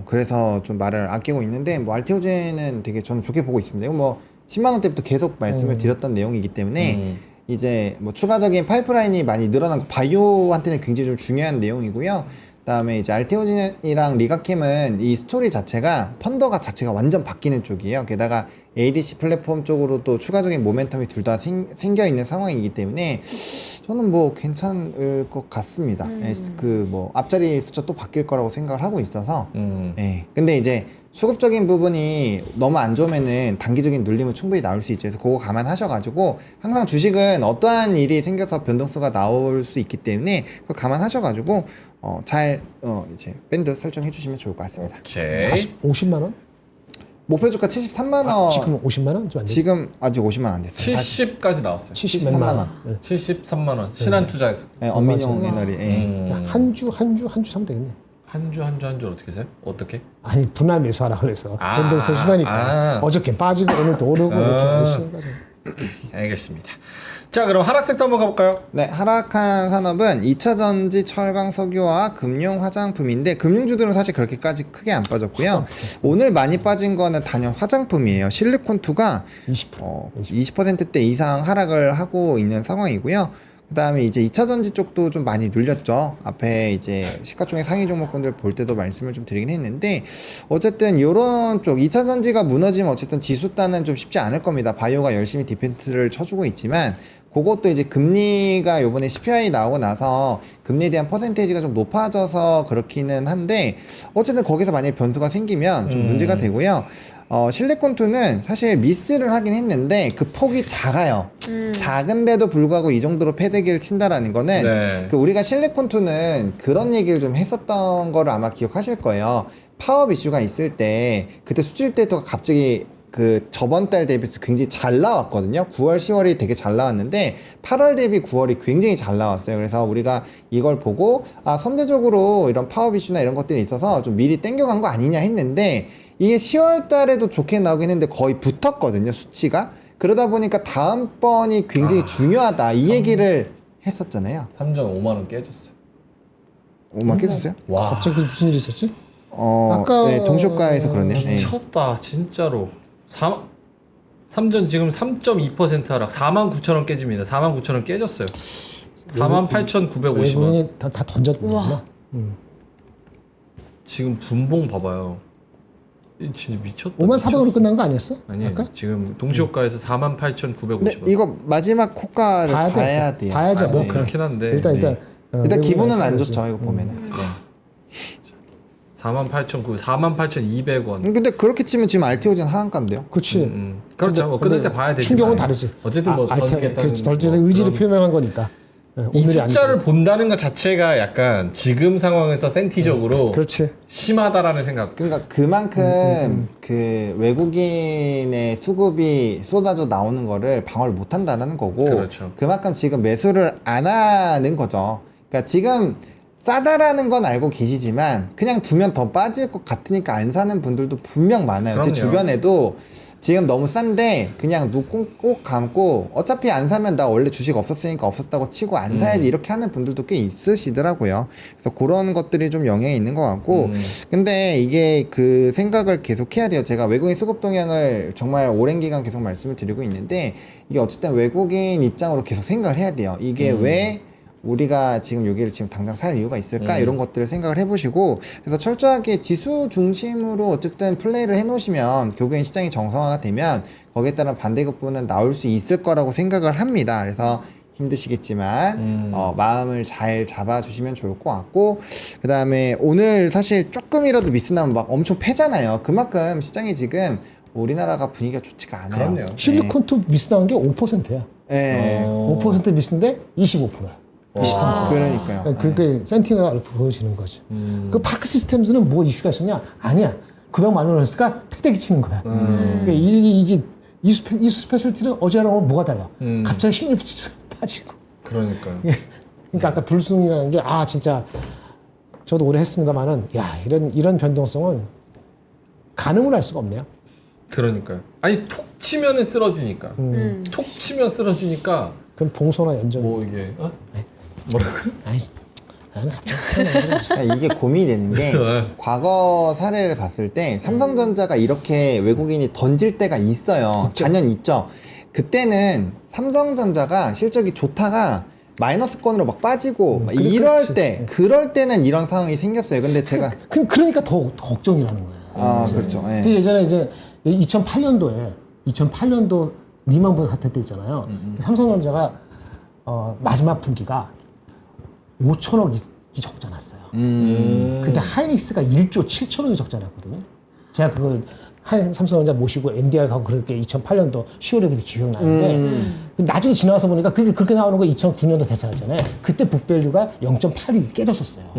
그래서 좀 말을 아끼고 있는데 뭐 알테오젠은 되게 저는 좋게 보고 있습니다. 이거 뭐 10만 원대부터 계속 말씀을 드렸던 내용이기 때문에 이제 뭐 추가적인 파이프라인이 많이 늘어난 거 바이오한테는 굉장히 좀 중요한 내용이고요. 그다음에 이제 알테오젠이랑 리가캠은 이 스토리 자체가 펀더가 자체가 완전 바뀌는 쪽이에요. 게다가 ADC 플랫폼 쪽으로 또 추가적인 모멘텀이 둘 다 생겨 있는 상황이기 때문에 저는 뭐 괜찮을 것 같습니다. 그 뭐 앞자리 숫자 또 바뀔 거라고 생각을 하고 있어서. 예. 근데 이제 수급적인 부분이 너무 안 좋으면은 단기적인 눌림은 충분히 나올 수 있죠. 그래서 그거 감안하셔가지고 항상 주식은 어떠한 일이 생겨서 변동수가 나올 수 있기 때문에 그거 감안하셔가지고 잘 이제 밴드 설정해 주시면 좋을 것 같습니다.
오케이.
50만 원?
목표 주가 73만 원.
지금 50만 원? 좀 안 돼.
지금 아직 50만 원 안 됐어요.
70까지 나왔어요.
73만 원.
네.
73만 원. 신한 투자에서.
네, 엄민용 애널이.
한 주 사면 되겠네.
한 주 어떻게 세요? 어떻게?
아니 분할 매수하라 그래서
아,
변동세 심하니까
아.
어저께 빠지고 오늘 또 오르고 이렇게 하시는 거죠.
알겠습니다. 자, 그럼 하락 섹터 한번 가볼까요?
네, 하락한 산업은 2차 전지, 철강, 석유와 금융, 화장품인데 금융주들은 사실 그렇게까지 크게 안 빠졌고요. 오늘 많이 빠진 거는 단연 화장품이에요. 실리콘2가 20%대 이상 하락을 하고 있는 상황이고요. 그 다음에 이제 2차 전지 쪽도 좀 많이 눌렸죠. 앞에 이제 시가총액 상위 종목군들 볼 때도 말씀을 좀 드리긴 했는데, 어쨌든 요런 쪽 2차 전지가 무너지면 어쨌든 지수 따는 좀 쉽지 않을 겁니다. 바이오가 열심히 디펜트를 쳐주고 있지만, 그것도 이제 금리가 요번에 CPI 나오고 나서 금리에 대한 퍼센테이지가 좀 높아져서 그렇기는 한데, 어쨌든 거기서 만약에 변수가 생기면 좀 문제가 되고요. 실리콘2는 사실 미스를 하긴 했는데 그 폭이 작아요. 작은데도 불구하고 이 정도로 패대기를 친다라는 거는
네.
그 우리가 실리콘2는 그런 얘기를 좀 했었던 거를 아마 기억하실 거예요. 파업 이슈가 있을 때 그때 수질 데이터가 갑자기 그 저번 달 대비해서 굉장히 잘 나왔거든요. 9월, 10월이 되게 잘 나왔는데 8월 대비 9월이 굉장히 잘 나왔어요. 그래서 우리가 이걸 보고 선제적으로 이런 파업 이슈나 이런 것들이 있어서 좀 미리 땡겨간 거 아니냐 했는데, 이게 10월 달에도 좋게 나오긴 했는데 거의 붙었거든요, 수치가. 그러다 보니까 다음번이 굉장히 중요하다, 이 얘기를 했었잖아요.
3.5만 원 깨졌어요.
5만 깨졌어요?
와,
갑자기 무슨 일이 있었지? 아까
네, 동시효과에서 그러네요. 네.
미쳤다 진짜로. 3전 지금 3.2% 하락. 49,000원 깨집니다. 49,000원 깨졌어요. 48,950원.
외국인이 다 던졌구나.
우와.
지금 분봉 봐봐요. 이 진짜 미쳤다.
5만 400원으로 끝난 거 아니었어?
아니
아까?
지금 동시효과에서 48,950원.
근데 이거 마지막 호가를 봐야 돼요.
봐야죠. 뭐
네.
그렇긴 한데
일단
일단
외국인한테
기분은 안
봐야지.
좋죠, 이거 보면은. 네.
48,200원.
근데 그렇게 치면 지금 RTO는 하한가인데요.
그렇지.
그렇죠. 뭐 끊을 때 봐야 되지.
충격은 다르지.
어쨌든 뭐 던지겠다는
그렇지. 던지는
뭐
의지를
그런-
표명한 거니까.
이
오늘이
숫자를
아니고.
본다는 것 자체가 약간 지금 상황에서 센티적으로
그렇지.
심하다라는 생각.
그러니까 그만큼 그 외국인의 수급이 쏟아져 나오는 거를 방어를 못 한다는 거고,
그렇죠.
그만큼 지금 매수를 안 하는 거죠. 그러니까 지금 싸다라는 건 알고 계시지만 그냥 두면 더 빠질 것 같으니까 안 사는 분들도 분명 많아요. 제
그럼요.
주변에도 지금 너무 싼데 그냥 눈 꼭 감고 어차피 안 사면 나 원래 주식 없었으니까 없었다고 치고 안 사야지 이렇게 하는 분들도 꽤 있으시더라고요. 그래서 그런 것들이 좀 영향이 있는 것 같고, 근데 이게 그 생각을 계속 해야 돼요. 제가 외국인 수급 동향을 정말 오랜 기간 계속 말씀을 드리고 있는데, 이게 어쨌든 외국인 입장으로 계속 생각을 해야 돼요. 이게 왜 우리가 지금 여기를 지금 당장 살 이유가 있을까? 이런 것들을 생각을 해보시고, 그래서 철저하게 지수 중심으로 어쨌든 플레이를 해놓으시면 결국엔 시장이 정상화가 되면 거기에 따른 반대급부는 나올 수 있을 거라고 생각을 합니다. 그래서 힘드시겠지만 마음을 잘 잡아주시면 좋을 것 같고, 그 다음에 오늘 사실 조금이라도 미스 나면 막 엄청 패잖아요. 그만큼 시장이 지금 우리나라가 분위기가 좋지가 않아요.
그럼요.
실리콘2 미스 나온 게 5%야.
네.
5% 미스인데 25%야.
23%. 그러니까요.
그게 센티가 보여지는 거지. 그 파크 시스템즈는 뭐 이슈가 있었냐? 아니야. 그동안 마이너스가 패대기 치는 거야. 그러니까 이게 이수 스페셜티는 어제랑 오늘 뭐가 달라? 갑자기 힘이 빠지고.
그러니까요.
그러니까 아까 불순이라는 게 진짜 저도 오래 했습니다만은 이런 변동성은 가늠을 할 수가 없네요.
그러니까요. 아니 톡 치면은 쓰러지니까. 톡 치면 쓰러지니까
그건 봉소나 연정.
뭐 이게 뭐라고요?
아니, 나는 갑자기
이게 고민이 되는 게, 과거 사례를 봤을 때 삼성전자가 이렇게 외국인이 던질 때가 있어요. 단연 있죠. 그때는 삼성전자가 실적이 좋다가 마이너스권으로 막 빠지고 막 이럴 때, 그럴 때는 이런 상황이 생겼어요. 근데 제가
그러니까 더 걱정이라는 거예요.
그렇죠. 예.
그 예전에 이제 2008년도 리만번 사태 때 있잖아요. 삼성전자가 마지막 분기가 5천억이 적자 났어요. 근데 하이닉스가 1조 7천억이 적자 났거든요. 제가 그걸 삼성전자 모시고 NDR 가고 그렇게 2008년도 10월에 기억나는데, 나중에 지나가서 보니까 그게 그렇게 나오는 거 2009년도 대사였잖아요. 그때 북밸류가 0.8이 깨졌었어요.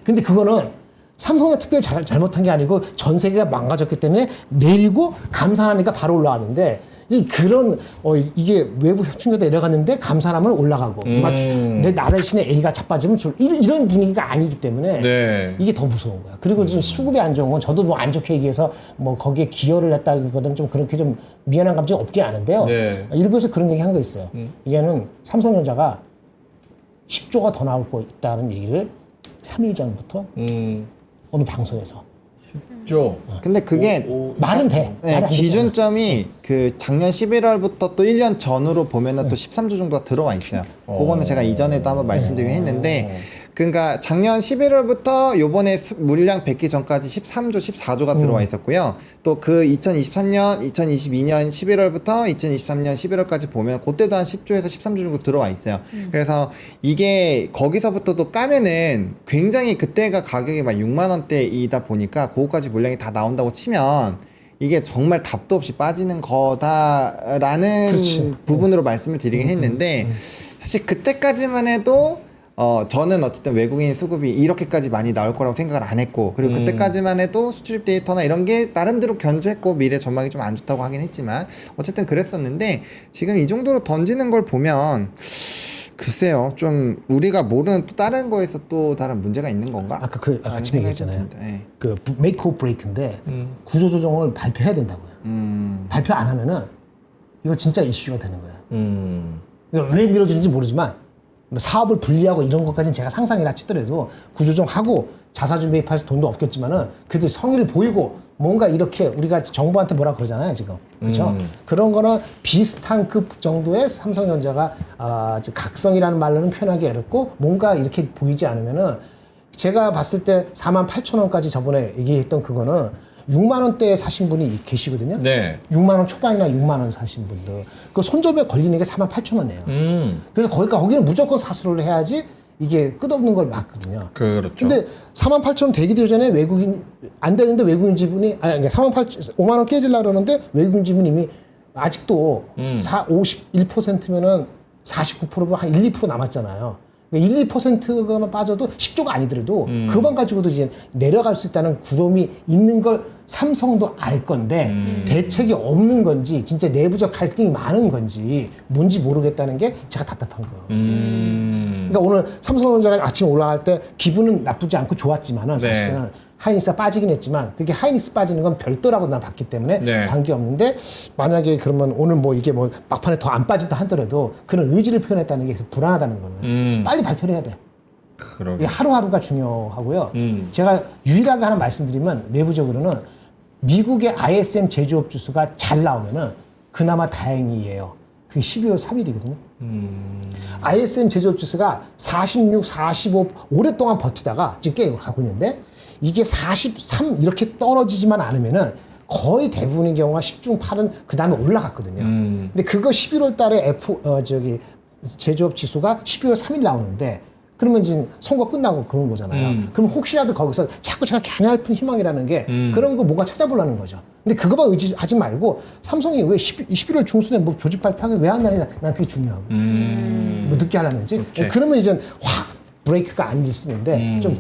근데 그거는 삼성이 특별히 잘못한 게 아니고 전 세계가 망가졌기 때문에 내리고 감산하니까 바로 올라왔는데, 그런 이게 외부 충격에 내려갔는데 감사하면 올라가고 내 나 대신에 A가 자빠지면 이런 분위기가 아니기 때문에
네.
이게 더 무서운 거야. 그리고 좀 수급이 안 좋은 건 저도 뭐 안 좋게 얘기해서 뭐 거기에 기여를 했다기보다는 좀 그렇게 좀 미안한 감정이 없지 않은데요.
네.
일부에서 그런 얘기 한 거 있어요. 이제는 삼성전자가 10조가 더 나올 거 있다는 얘기를 3일 전부터 어느 방송에서.
죠.
근데 그게
말은 돼.
네,
말은 안
기준점이 그 작년 11월부터 또 1년 전으로 보면은 또 13조 정도가 들어와 있어요. 그거는 제가 이전에도 한번 말씀드리긴 했는데, 그러니까 작년 11월부터 요번에 물량 뱉기 전까지 13조, 14조가 들어와 있었고요. 또 그 2023년, 2022년 11월부터 2023년 11월까지 보면 그때도 한 10조에서 13조 정도 들어와 있어요. 그래서 이게 거기서부터도 까면은 굉장히 그때가 가격이 막 6만 원대이다 보니까 그거까지 물량이 다 나온다고 치면 이게 정말 답도 없이 빠지는 거다라는
그렇지.
부분으로 말씀을 드리긴 했는데, 사실 그때까지만 해도 저는 어쨌든 외국인 수급이 이렇게까지 많이 나올 거라고 생각을 안 했고, 그리고 그때까지만 해도 수출입 데이터나 이런 게 나름대로 견조했고 미래 전망이 좀 안 좋다고 하긴 했지만 어쨌든 그랬었는데, 지금 이 정도로 던지는 걸 보면 글쎄요, 좀 우리가 모르는 또 다른 거에서 또 다른 문제가 있는 건가?
아까
라는
아침에
생각이 좀
얘기했잖아요.
듭니다. 예.
그 메이크 오 브레이크인데 구조조정을 발표해야 된다고요. 발표 안 하면은 이거 진짜 이슈가 되는 거예요. 이거 왜 미뤄지는지 모르지만 뭐 사업을 분리하고 이런 것까지는 제가 상상이라 치더라도 구조조정하고 자사주 매입해서 돈도 없겠지만은 그래도 성의를 보이고 뭔가 이렇게 우리가 정부한테 뭐라 그러잖아요 지금, 그렇죠? 그런 거는 비슷한 급 정도의 삼성전자가 각성이라는 말로는 표현하기 어렵고 뭔가 이렇게 보이지 않으면은, 제가 봤을 때 48,000원까지 저번에 얘기했던 그거는 6만 원대에 사신 분이 계시거든요.
네.
6만 원 초반이나 6만 원 사신 분들. 그 손접에 걸리는 게 48,000원이에요. 그래서 거기는 무조건 사수를 해야지 이게 끝없는 걸 막거든요.
그렇죠.
근데 48,000원 되기도 전에 외국인 안 되는데 외국인 지분이 그러니까 5만 원 깨질라 그러는데 외국인 지분이 이미 아직도 51%면은 49%가 한 1, 2% 남았잖아요. 1, 2%가 빠져도 10조가 아니더라도 그것만 가지고도 이제 내려갈 수 있다는 구름이 있는 걸 삼성도 알 건데 대책이 없는 건지 진짜 내부적 갈등이 많은 건지 뭔지 모르겠다는 게 제가 답답한 거예요. 그러니까 오늘 삼성전자가 아침에 올라갈 때 기분은 나쁘지 않고 좋았지만은 사실은
네.
하이닉스가 빠지긴 했지만 그게 하이닉스 빠지는 건 별도라고 난 봤기 때문에
네.
관계없는데, 만약에 그러면 오늘 뭐 이게 뭐 막판에 더 안 빠진다 하더라도 그런 의지를 표현했다는 게 계속 불안하다는 거예요. 빨리 발표를 해야 돼.
그러게.
이게 하루하루가 중요하고요. 제가 유일하게 하나 말씀드리면 내부적으로는 미국의 ISM 제조업 지수가 잘 나오면은 그나마 다행이에요. 그게 12월 3일이거든요. ISM 제조업 지수가 46, 45 오랫동안 버티다가 지금 꽤 가고 있는데, 이게 43 이렇게 떨어지지만 않으면은 거의 대부분의 경우가 10중 8은 그 다음에 올라갔거든요. 근데 그거 11월 달에 제조업 지수가 12월 3일 나오는데, 그러면 지금 선거 끝나고 그런 거잖아요. 그럼 혹시라도 거기서 자꾸 제가 가냘픈 희망이라는 게 그런 거 뭔가 찾아보려는 거죠. 근데 그거만 의지하지 말고 삼성이 왜 11월 중순에 뭐 조직 발표하게 왜 안 나냐, 난 그게 중요하고. 뭐 늦게 하려는지.
오케이.
그러면 이제 확 브레이크가 안 있는데 좀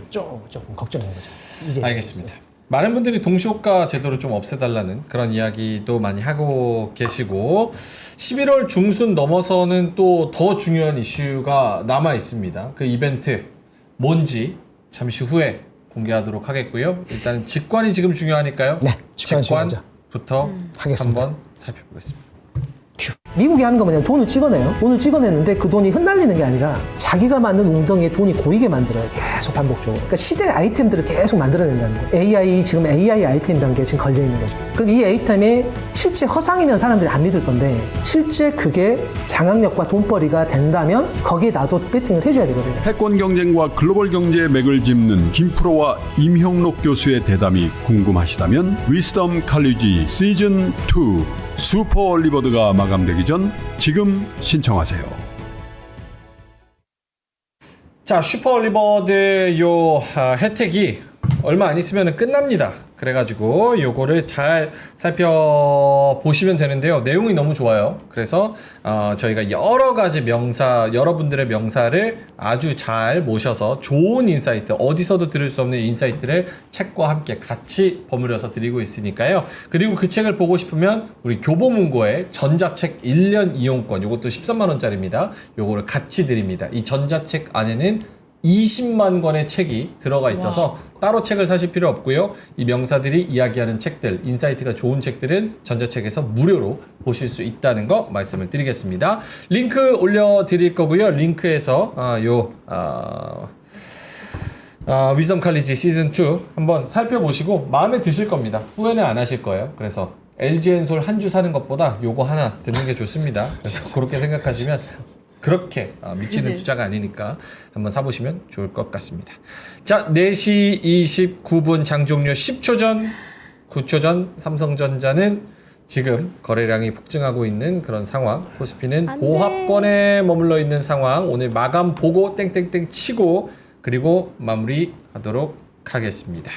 걱정인 거죠. 이제
알겠습니다. 많은 분들이 동시효과 제도를 좀 없애달라는 그런 이야기도 많이 하고 계시고, 11월 중순 넘어서는 또 더 중요한 이슈가 남아 있습니다. 그 이벤트 뭔지 잠시 후에 공개하도록 하겠고요. 일단 직관이 지금 중요하니까요.
네, 직관 중요하죠.
직관부터
하겠습니다.
한번 살펴보겠습니다.
미국이 하는 거 뭐냐면 돈을 찍어내요. 돈을 찍어내는데 그 돈이 흩날리는 게 아니라 자기가 만든 웅덩이에 돈이 고이게 만들어요. 계속 반복적으로. 그러니까 시대 아이템들을 계속 만들어낸다는 거예요. 지금 AI 아이템이라는 게 지금 걸려있는 거죠. 그럼 이 아이템이 실제 허상이면 사람들이 안 믿을 건데, 실제 그게 장악력과 돈벌이가 된다면 거기에 나도 배팅을 해줘야 되거든요.
패권 경쟁과 글로벌 경제의 맥을 짚는 김프로와 임형록 교수의 대담이 궁금하시다면 위스덤 칼리지 시즌 2 슈퍼 얼리버드가 마감되기 전 지금 신청하세요.
자, 슈퍼 얼리버드 혜택이 얼마 안 있으면 끝납니다. 그래가지고 요거를 잘 살펴보시면 되는데요. 내용이 너무 좋아요. 그래서 저희가 여러 가지 명사, 여러분들의 명사를 아주 잘 모셔서 좋은 인사이트, 어디서도 들을 수 없는 인사이트를 책과 함께 같이 버무려서 드리고 있으니까요. 그리고 그 책을 보고 싶으면 우리 교보문고의 전자책 1년 이용권, 요것도 13만 원짜리입니다. 요거를 같이 드립니다. 이 전자책 안에는 20만 권의 책이 들어가 있어서 따로 책을 사실 필요 없고요. 이 명사들이 이야기하는 책들, 인사이트가 좋은 책들은 전자책에서 무료로 보실 수 있다는 거 말씀을 드리겠습니다. 링크 올려드릴 거고요. 링크에서 위즈덤 칼리지 시즌2 한번 살펴보시고 마음에 드실 겁니다. 후회는 안 하실 거예요. 그래서 LG 엔솔 한 주 사는 것보다 요거 하나 듣는 게 좋습니다. 그래서 그렇게 생각하시면 그렇게 미치는 투자가 아니니까 한번 사보시면 좋을 것 같습니다. 자, 4시 29분 장 종료 10초 전, 9초 전 삼성전자는 지금 거래량이 폭증하고 있는 그런 상황. 코스피는
안 돼.
보합권에 머물러 있는 상황. 오늘 마감 보고 땡땡땡 치고 그리고 마무리하도록 하겠습니다.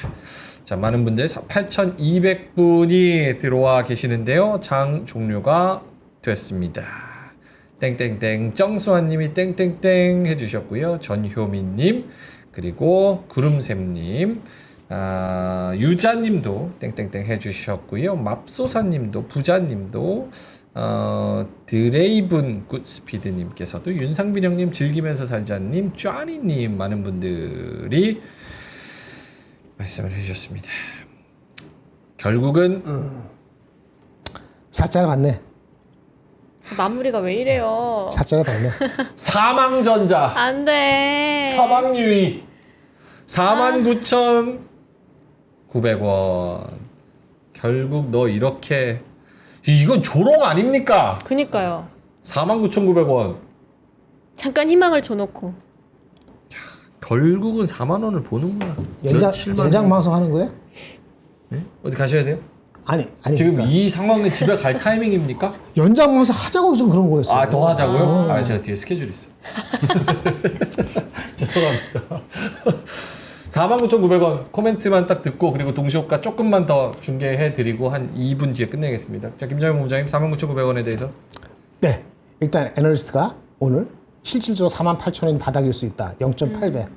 자, 많은 분들 8,200분이 들어와 계시는데요. 장 종료가 됐습니다. 땡땡땡 정수환님이 땡땡땡 해주셨고요. 전효민님 그리고 구름샘님 유자님도 땡땡땡 해주셨고요. 맙소사님도 부자님도 드레이븐 굿스피드님께서도 윤상빈형님 즐기면서 살자님 쭈아니님 많은 분들이 말씀을 해주셨습니다. 결국은
사자가 맞네.
마무리가 왜 이래요?
사자가 맞네.
사망전자
안 돼.
사망유의 49,900원. 결국 너 이렇게 이건 조롱 아닙니까?
그니까요.
49,900원.
잠깐 희망을 줘놓고.
결국은 4만 원을 보는구나.
연장 방송 하는 거예요?
네? 어디 가셔야 돼요?
아니
지금
그러니까.
이 상황에 집에 갈 타이밍입니까?
연장 방송 하자고 좀 그런 거였어요.
아, 더 하자고요? 제가 뒤에 스케줄이 있어요. 죄송합니다. 49,900원 코멘트만 딱 듣고 그리고 동시호가 조금만 더 중계해드리고 한 2분 뒤에 끝내겠습니다. 자, 김정현 본부장님 49,900원에 대해서.
네, 일단 애널리스트가 오늘 실질적으로 48,000원이 바닥일 수 있다. 0.8배.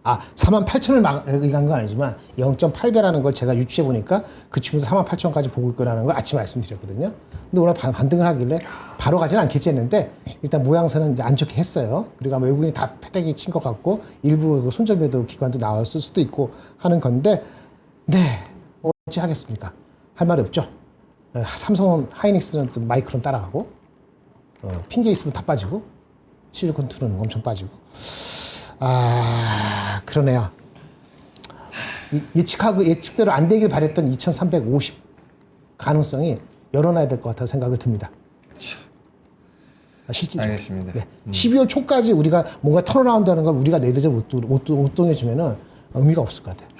48,000을 의한 건 아니지만 0.8배라는 걸 제가 유추해 보니까 그 친구도 48,000원까지 보고 있거라는 걸 아침에 말씀드렸거든요. 근데 오늘 반등을 하길래 바로 가진 않겠지 했는데 일단 모양새는 이제 안 좋게 했어요. 그리고 아마 외국인이 다 패대기 친 것 같고 일부 손절매도 기관도 나왔을 수도 있고 하는 건데 네, 어찌 하겠습니까? 할 말이 없죠. 삼성은 하이닉스는 좀 마이크론 따라가고 핑계 있으면 다 빠지고 실리콘2는 엄청 빠지고 그러네요. 예측대로 안 되길 바랬던 2350 가능성이 열어놔야 될 것 같다는 생각을 듭니다. 실질적으로.
알겠습니다.
네. 12월 초까지 우리가 뭔가 턴어라운드 하는 걸 우리가 내드지 못 동해주면은 의미가 없을 것 같아요.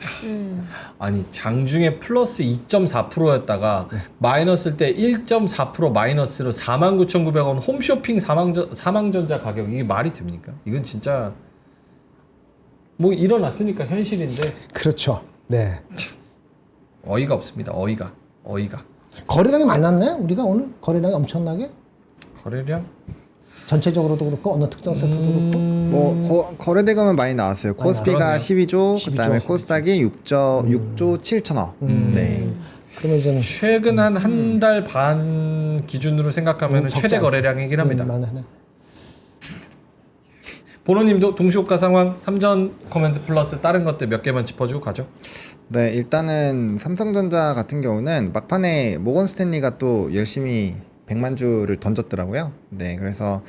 아니, 장중에 플러스 2.4%였다가 마이너스일 때 1.4% 마이너스로 49,900원 홈쇼핑 사망전자 가격, 이게 말이 됩니까? 이건 진짜 뭐 일어났으니까 현실인데
그렇죠. 네.
어이가 없습니다. 어이가.
거래량이 많이 났네. 우리가 오늘 거래량이 엄청나게
거래량?
전체적으로도 그렇고 어느 특정 섹터도 그렇고.
뭐 거래대금은 많이 나왔어요. 코스피가
그러네요.
12조, 그다음에
12조.
코스닥이 6조 7천억. 네.
그러면 이제는
최근 한 달 반 기준으로 생각하면
적지
최대
않죠.
거래량이긴 합니다.
많네.
보노님도 동시호가 상황 3전 코멘트 플러스 다른 것들 몇 개만 짚어주고 가죠.
네, 일단은 삼성전자 같은 경우는 막판에 모건 스탠리가 또 열심히 100만 주를 던졌더라고요. 네, 그래서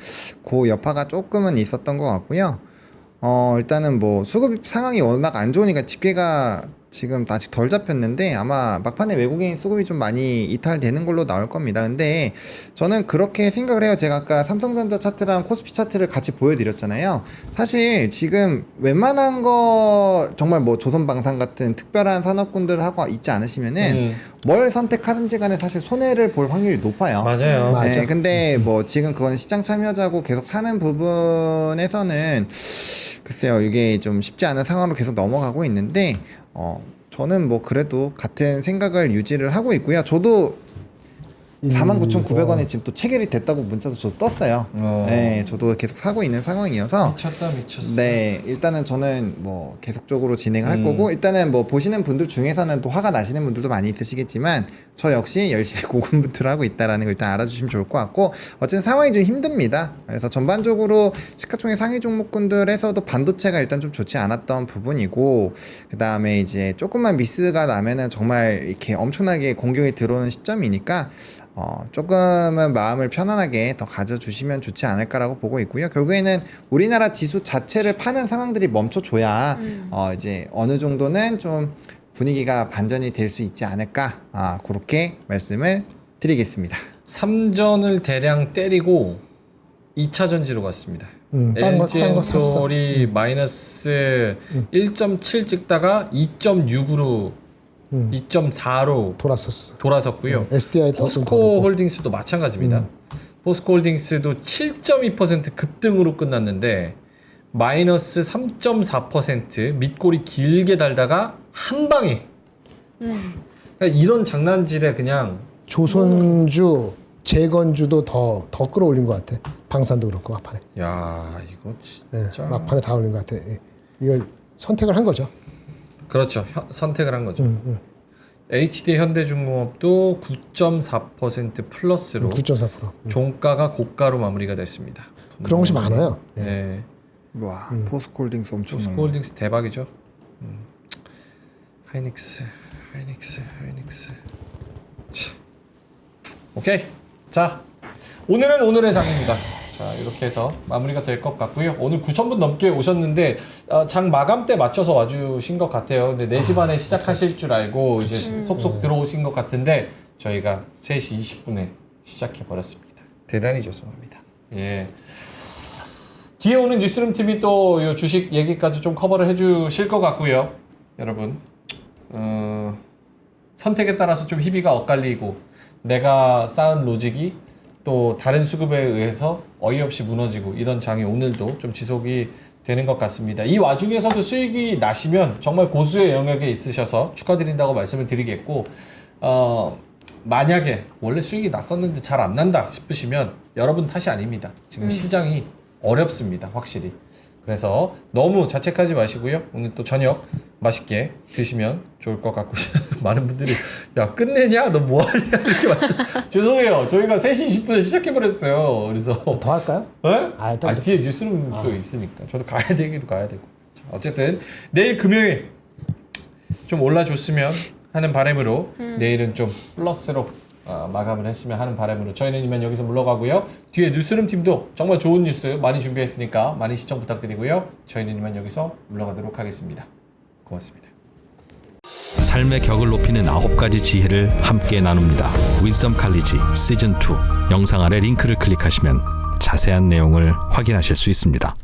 그 여파가 조금은 있었던 것 같고요. 일단은 뭐 수급 상황이 워낙 안 좋으니까 집계가 지금 아직 덜 잡혔는데 아마 막판에 외국인 수급이 좀 많이 이탈되는 걸로 나올 겁니다. 근데 저는 그렇게 생각을 해요. 제가 아까 삼성전자 차트랑 코스피 차트를 같이 보여드렸잖아요. 사실 지금 웬만한 거 정말 뭐 조선방산 같은 특별한 산업군들하고 있지 않으시면은 뭘 선택하든지 간에 사실 손해를 볼 확률이 높아요.
맞아요.
맞아.
네, 근데 뭐 지금 그건 시장 참여자고 계속 사는 부분에서는 글쎄요, 이게 좀 쉽지 않은 상황으로 계속 넘어가고 있는데 저는 뭐 그래도 같은 생각을 유지를 하고 있고요. 저도 49,900원에 지금 또 체결이 됐다고 문자도 저도 떴어요. 네, 저도 계속 사고 있는 상황이어서
미쳤다.
네, 일단은 저는 뭐 계속적으로 진행을 할 거고, 일단은 뭐 보시는 분들 중에서는 또 화가 나시는 분들도 많이 있으시겠지만 저 역시 열심히 고군분투를 하고 있다라는 걸 일단 알아주시면 좋을 것 같고, 어쨌든 상황이 좀 힘듭니다. 그래서 전반적으로 시가총액 상위 종목군들에서도 반도체가 일단 좀 좋지 않았던 부분이고, 그 다음에 이제 조금만 미스가 나면은 정말 이렇게 엄청나게 공격이 들어오는 시점이니까 조금은 마음을 편안하게 더 가져주시면 좋지 않을까라고 보고 있고요. 결국에는 우리나라 지수 자체를 파는 상황들이 멈춰줘야 이제 어느 정도는 좀 분위기가 반전이 될 수 있지 않을까, 그렇게 말씀을 드리겠습니다.
3전을 대량 때리고 2차 전지로 갔습니다. LG엔솔이 마이너스 1.7 찍다가 2.6으로 2.4로 돌아섰고요.
SDI
포스코 홀딩스도 마찬가지입니다. 포스코 홀딩스도 7.2% 급등으로 끝났는데 마이너스 3.4% 밑골이 길게 달다가 한 방에 그러니까 이런 장난질에 그냥
조선주, 재건주도 더 끌어올린 것 같아. 방산도 그렇고 막판에.
야 이거
네,
진짜
막판에 다 올린 것 같아. 이거 선택을 한 거죠.
그렇죠. 선택을 한 거죠. HD 현대중공업도 9.4% 플러스로
9.4%.
종가가 고가로 마무리가 됐습니다.
그런 것이 많아요.
네.
와, 포스코홀딩스 엄청
포스코 홀딩스 대박이죠. 하이닉스. 차. 오케이. 자, 오늘은 오늘의 장입니다. 자, 이렇게 해서 마무리가 될 것 같고요. 오늘 9,000분 넘게 오셨는데 장 마감 때 맞춰서 와주신 것 같아요. 근데 4시 반에 시작하실 줄 알고 이제 속속 들어오신 것 같은데 저희가 3시 20분에 시작해 버렸습니다. 대단히 죄송합니다. 예. 뒤에 오는 뉴스룸 TV 또 이 주식 얘기까지 좀 커버를 해주실 것 같고요. 여러분, 선택에 따라서 좀 희비가 엇갈리고 내가 쌓은 로직이 또 다른 수급에 의해서 어이없이 무너지고 이런 장이 오늘도 좀 지속이 되는 것 같습니다. 이 와중에서도 수익이 나시면 정말 고수의 영역에 있으셔서 축하드린다고 말씀을 드리겠고, 만약에 원래 수익이 났었는데 잘 안 난다 싶으시면 여러분 탓이 아닙니다. 지금 시장이 어렵습니다. 확실히. 그래서 너무 자책하지 마시고요. 오늘 또 저녁 맛있게 드시면 좋을 것 같고 많은 분들이 야 끝내냐? 너 뭐하냐? 이렇게 말씀. 죄송해요. 저희가 3시 20분에 시작해버렸어요. 그래서
더 할까요?
네?
일단
뒤에 뉴스룸 또 있으니까 저도 가야 되기도 가야 되고. 자, 어쨌든 내일 금요일 좀 올라줬으면 하는 바람으로 내일은 좀 플러스로 마감을 했으면 하는 바람으로 저희는 이만 여기서 물러가고요. 뒤에 뉴스룸 팀도 정말 좋은 뉴스 많이 준비했으니까 많이 시청 부탁드리고요. 저희는 이만 여기서 물러가도록 하겠습니다. 고맙습니다.
삶의 격을 높이는 9가지 지혜를 함께 나눕니다. 위즈덤 칼리지 시즌 2 영상 아래 링크를 클릭하시면 자세한 내용을 확인하실 수 있습니다.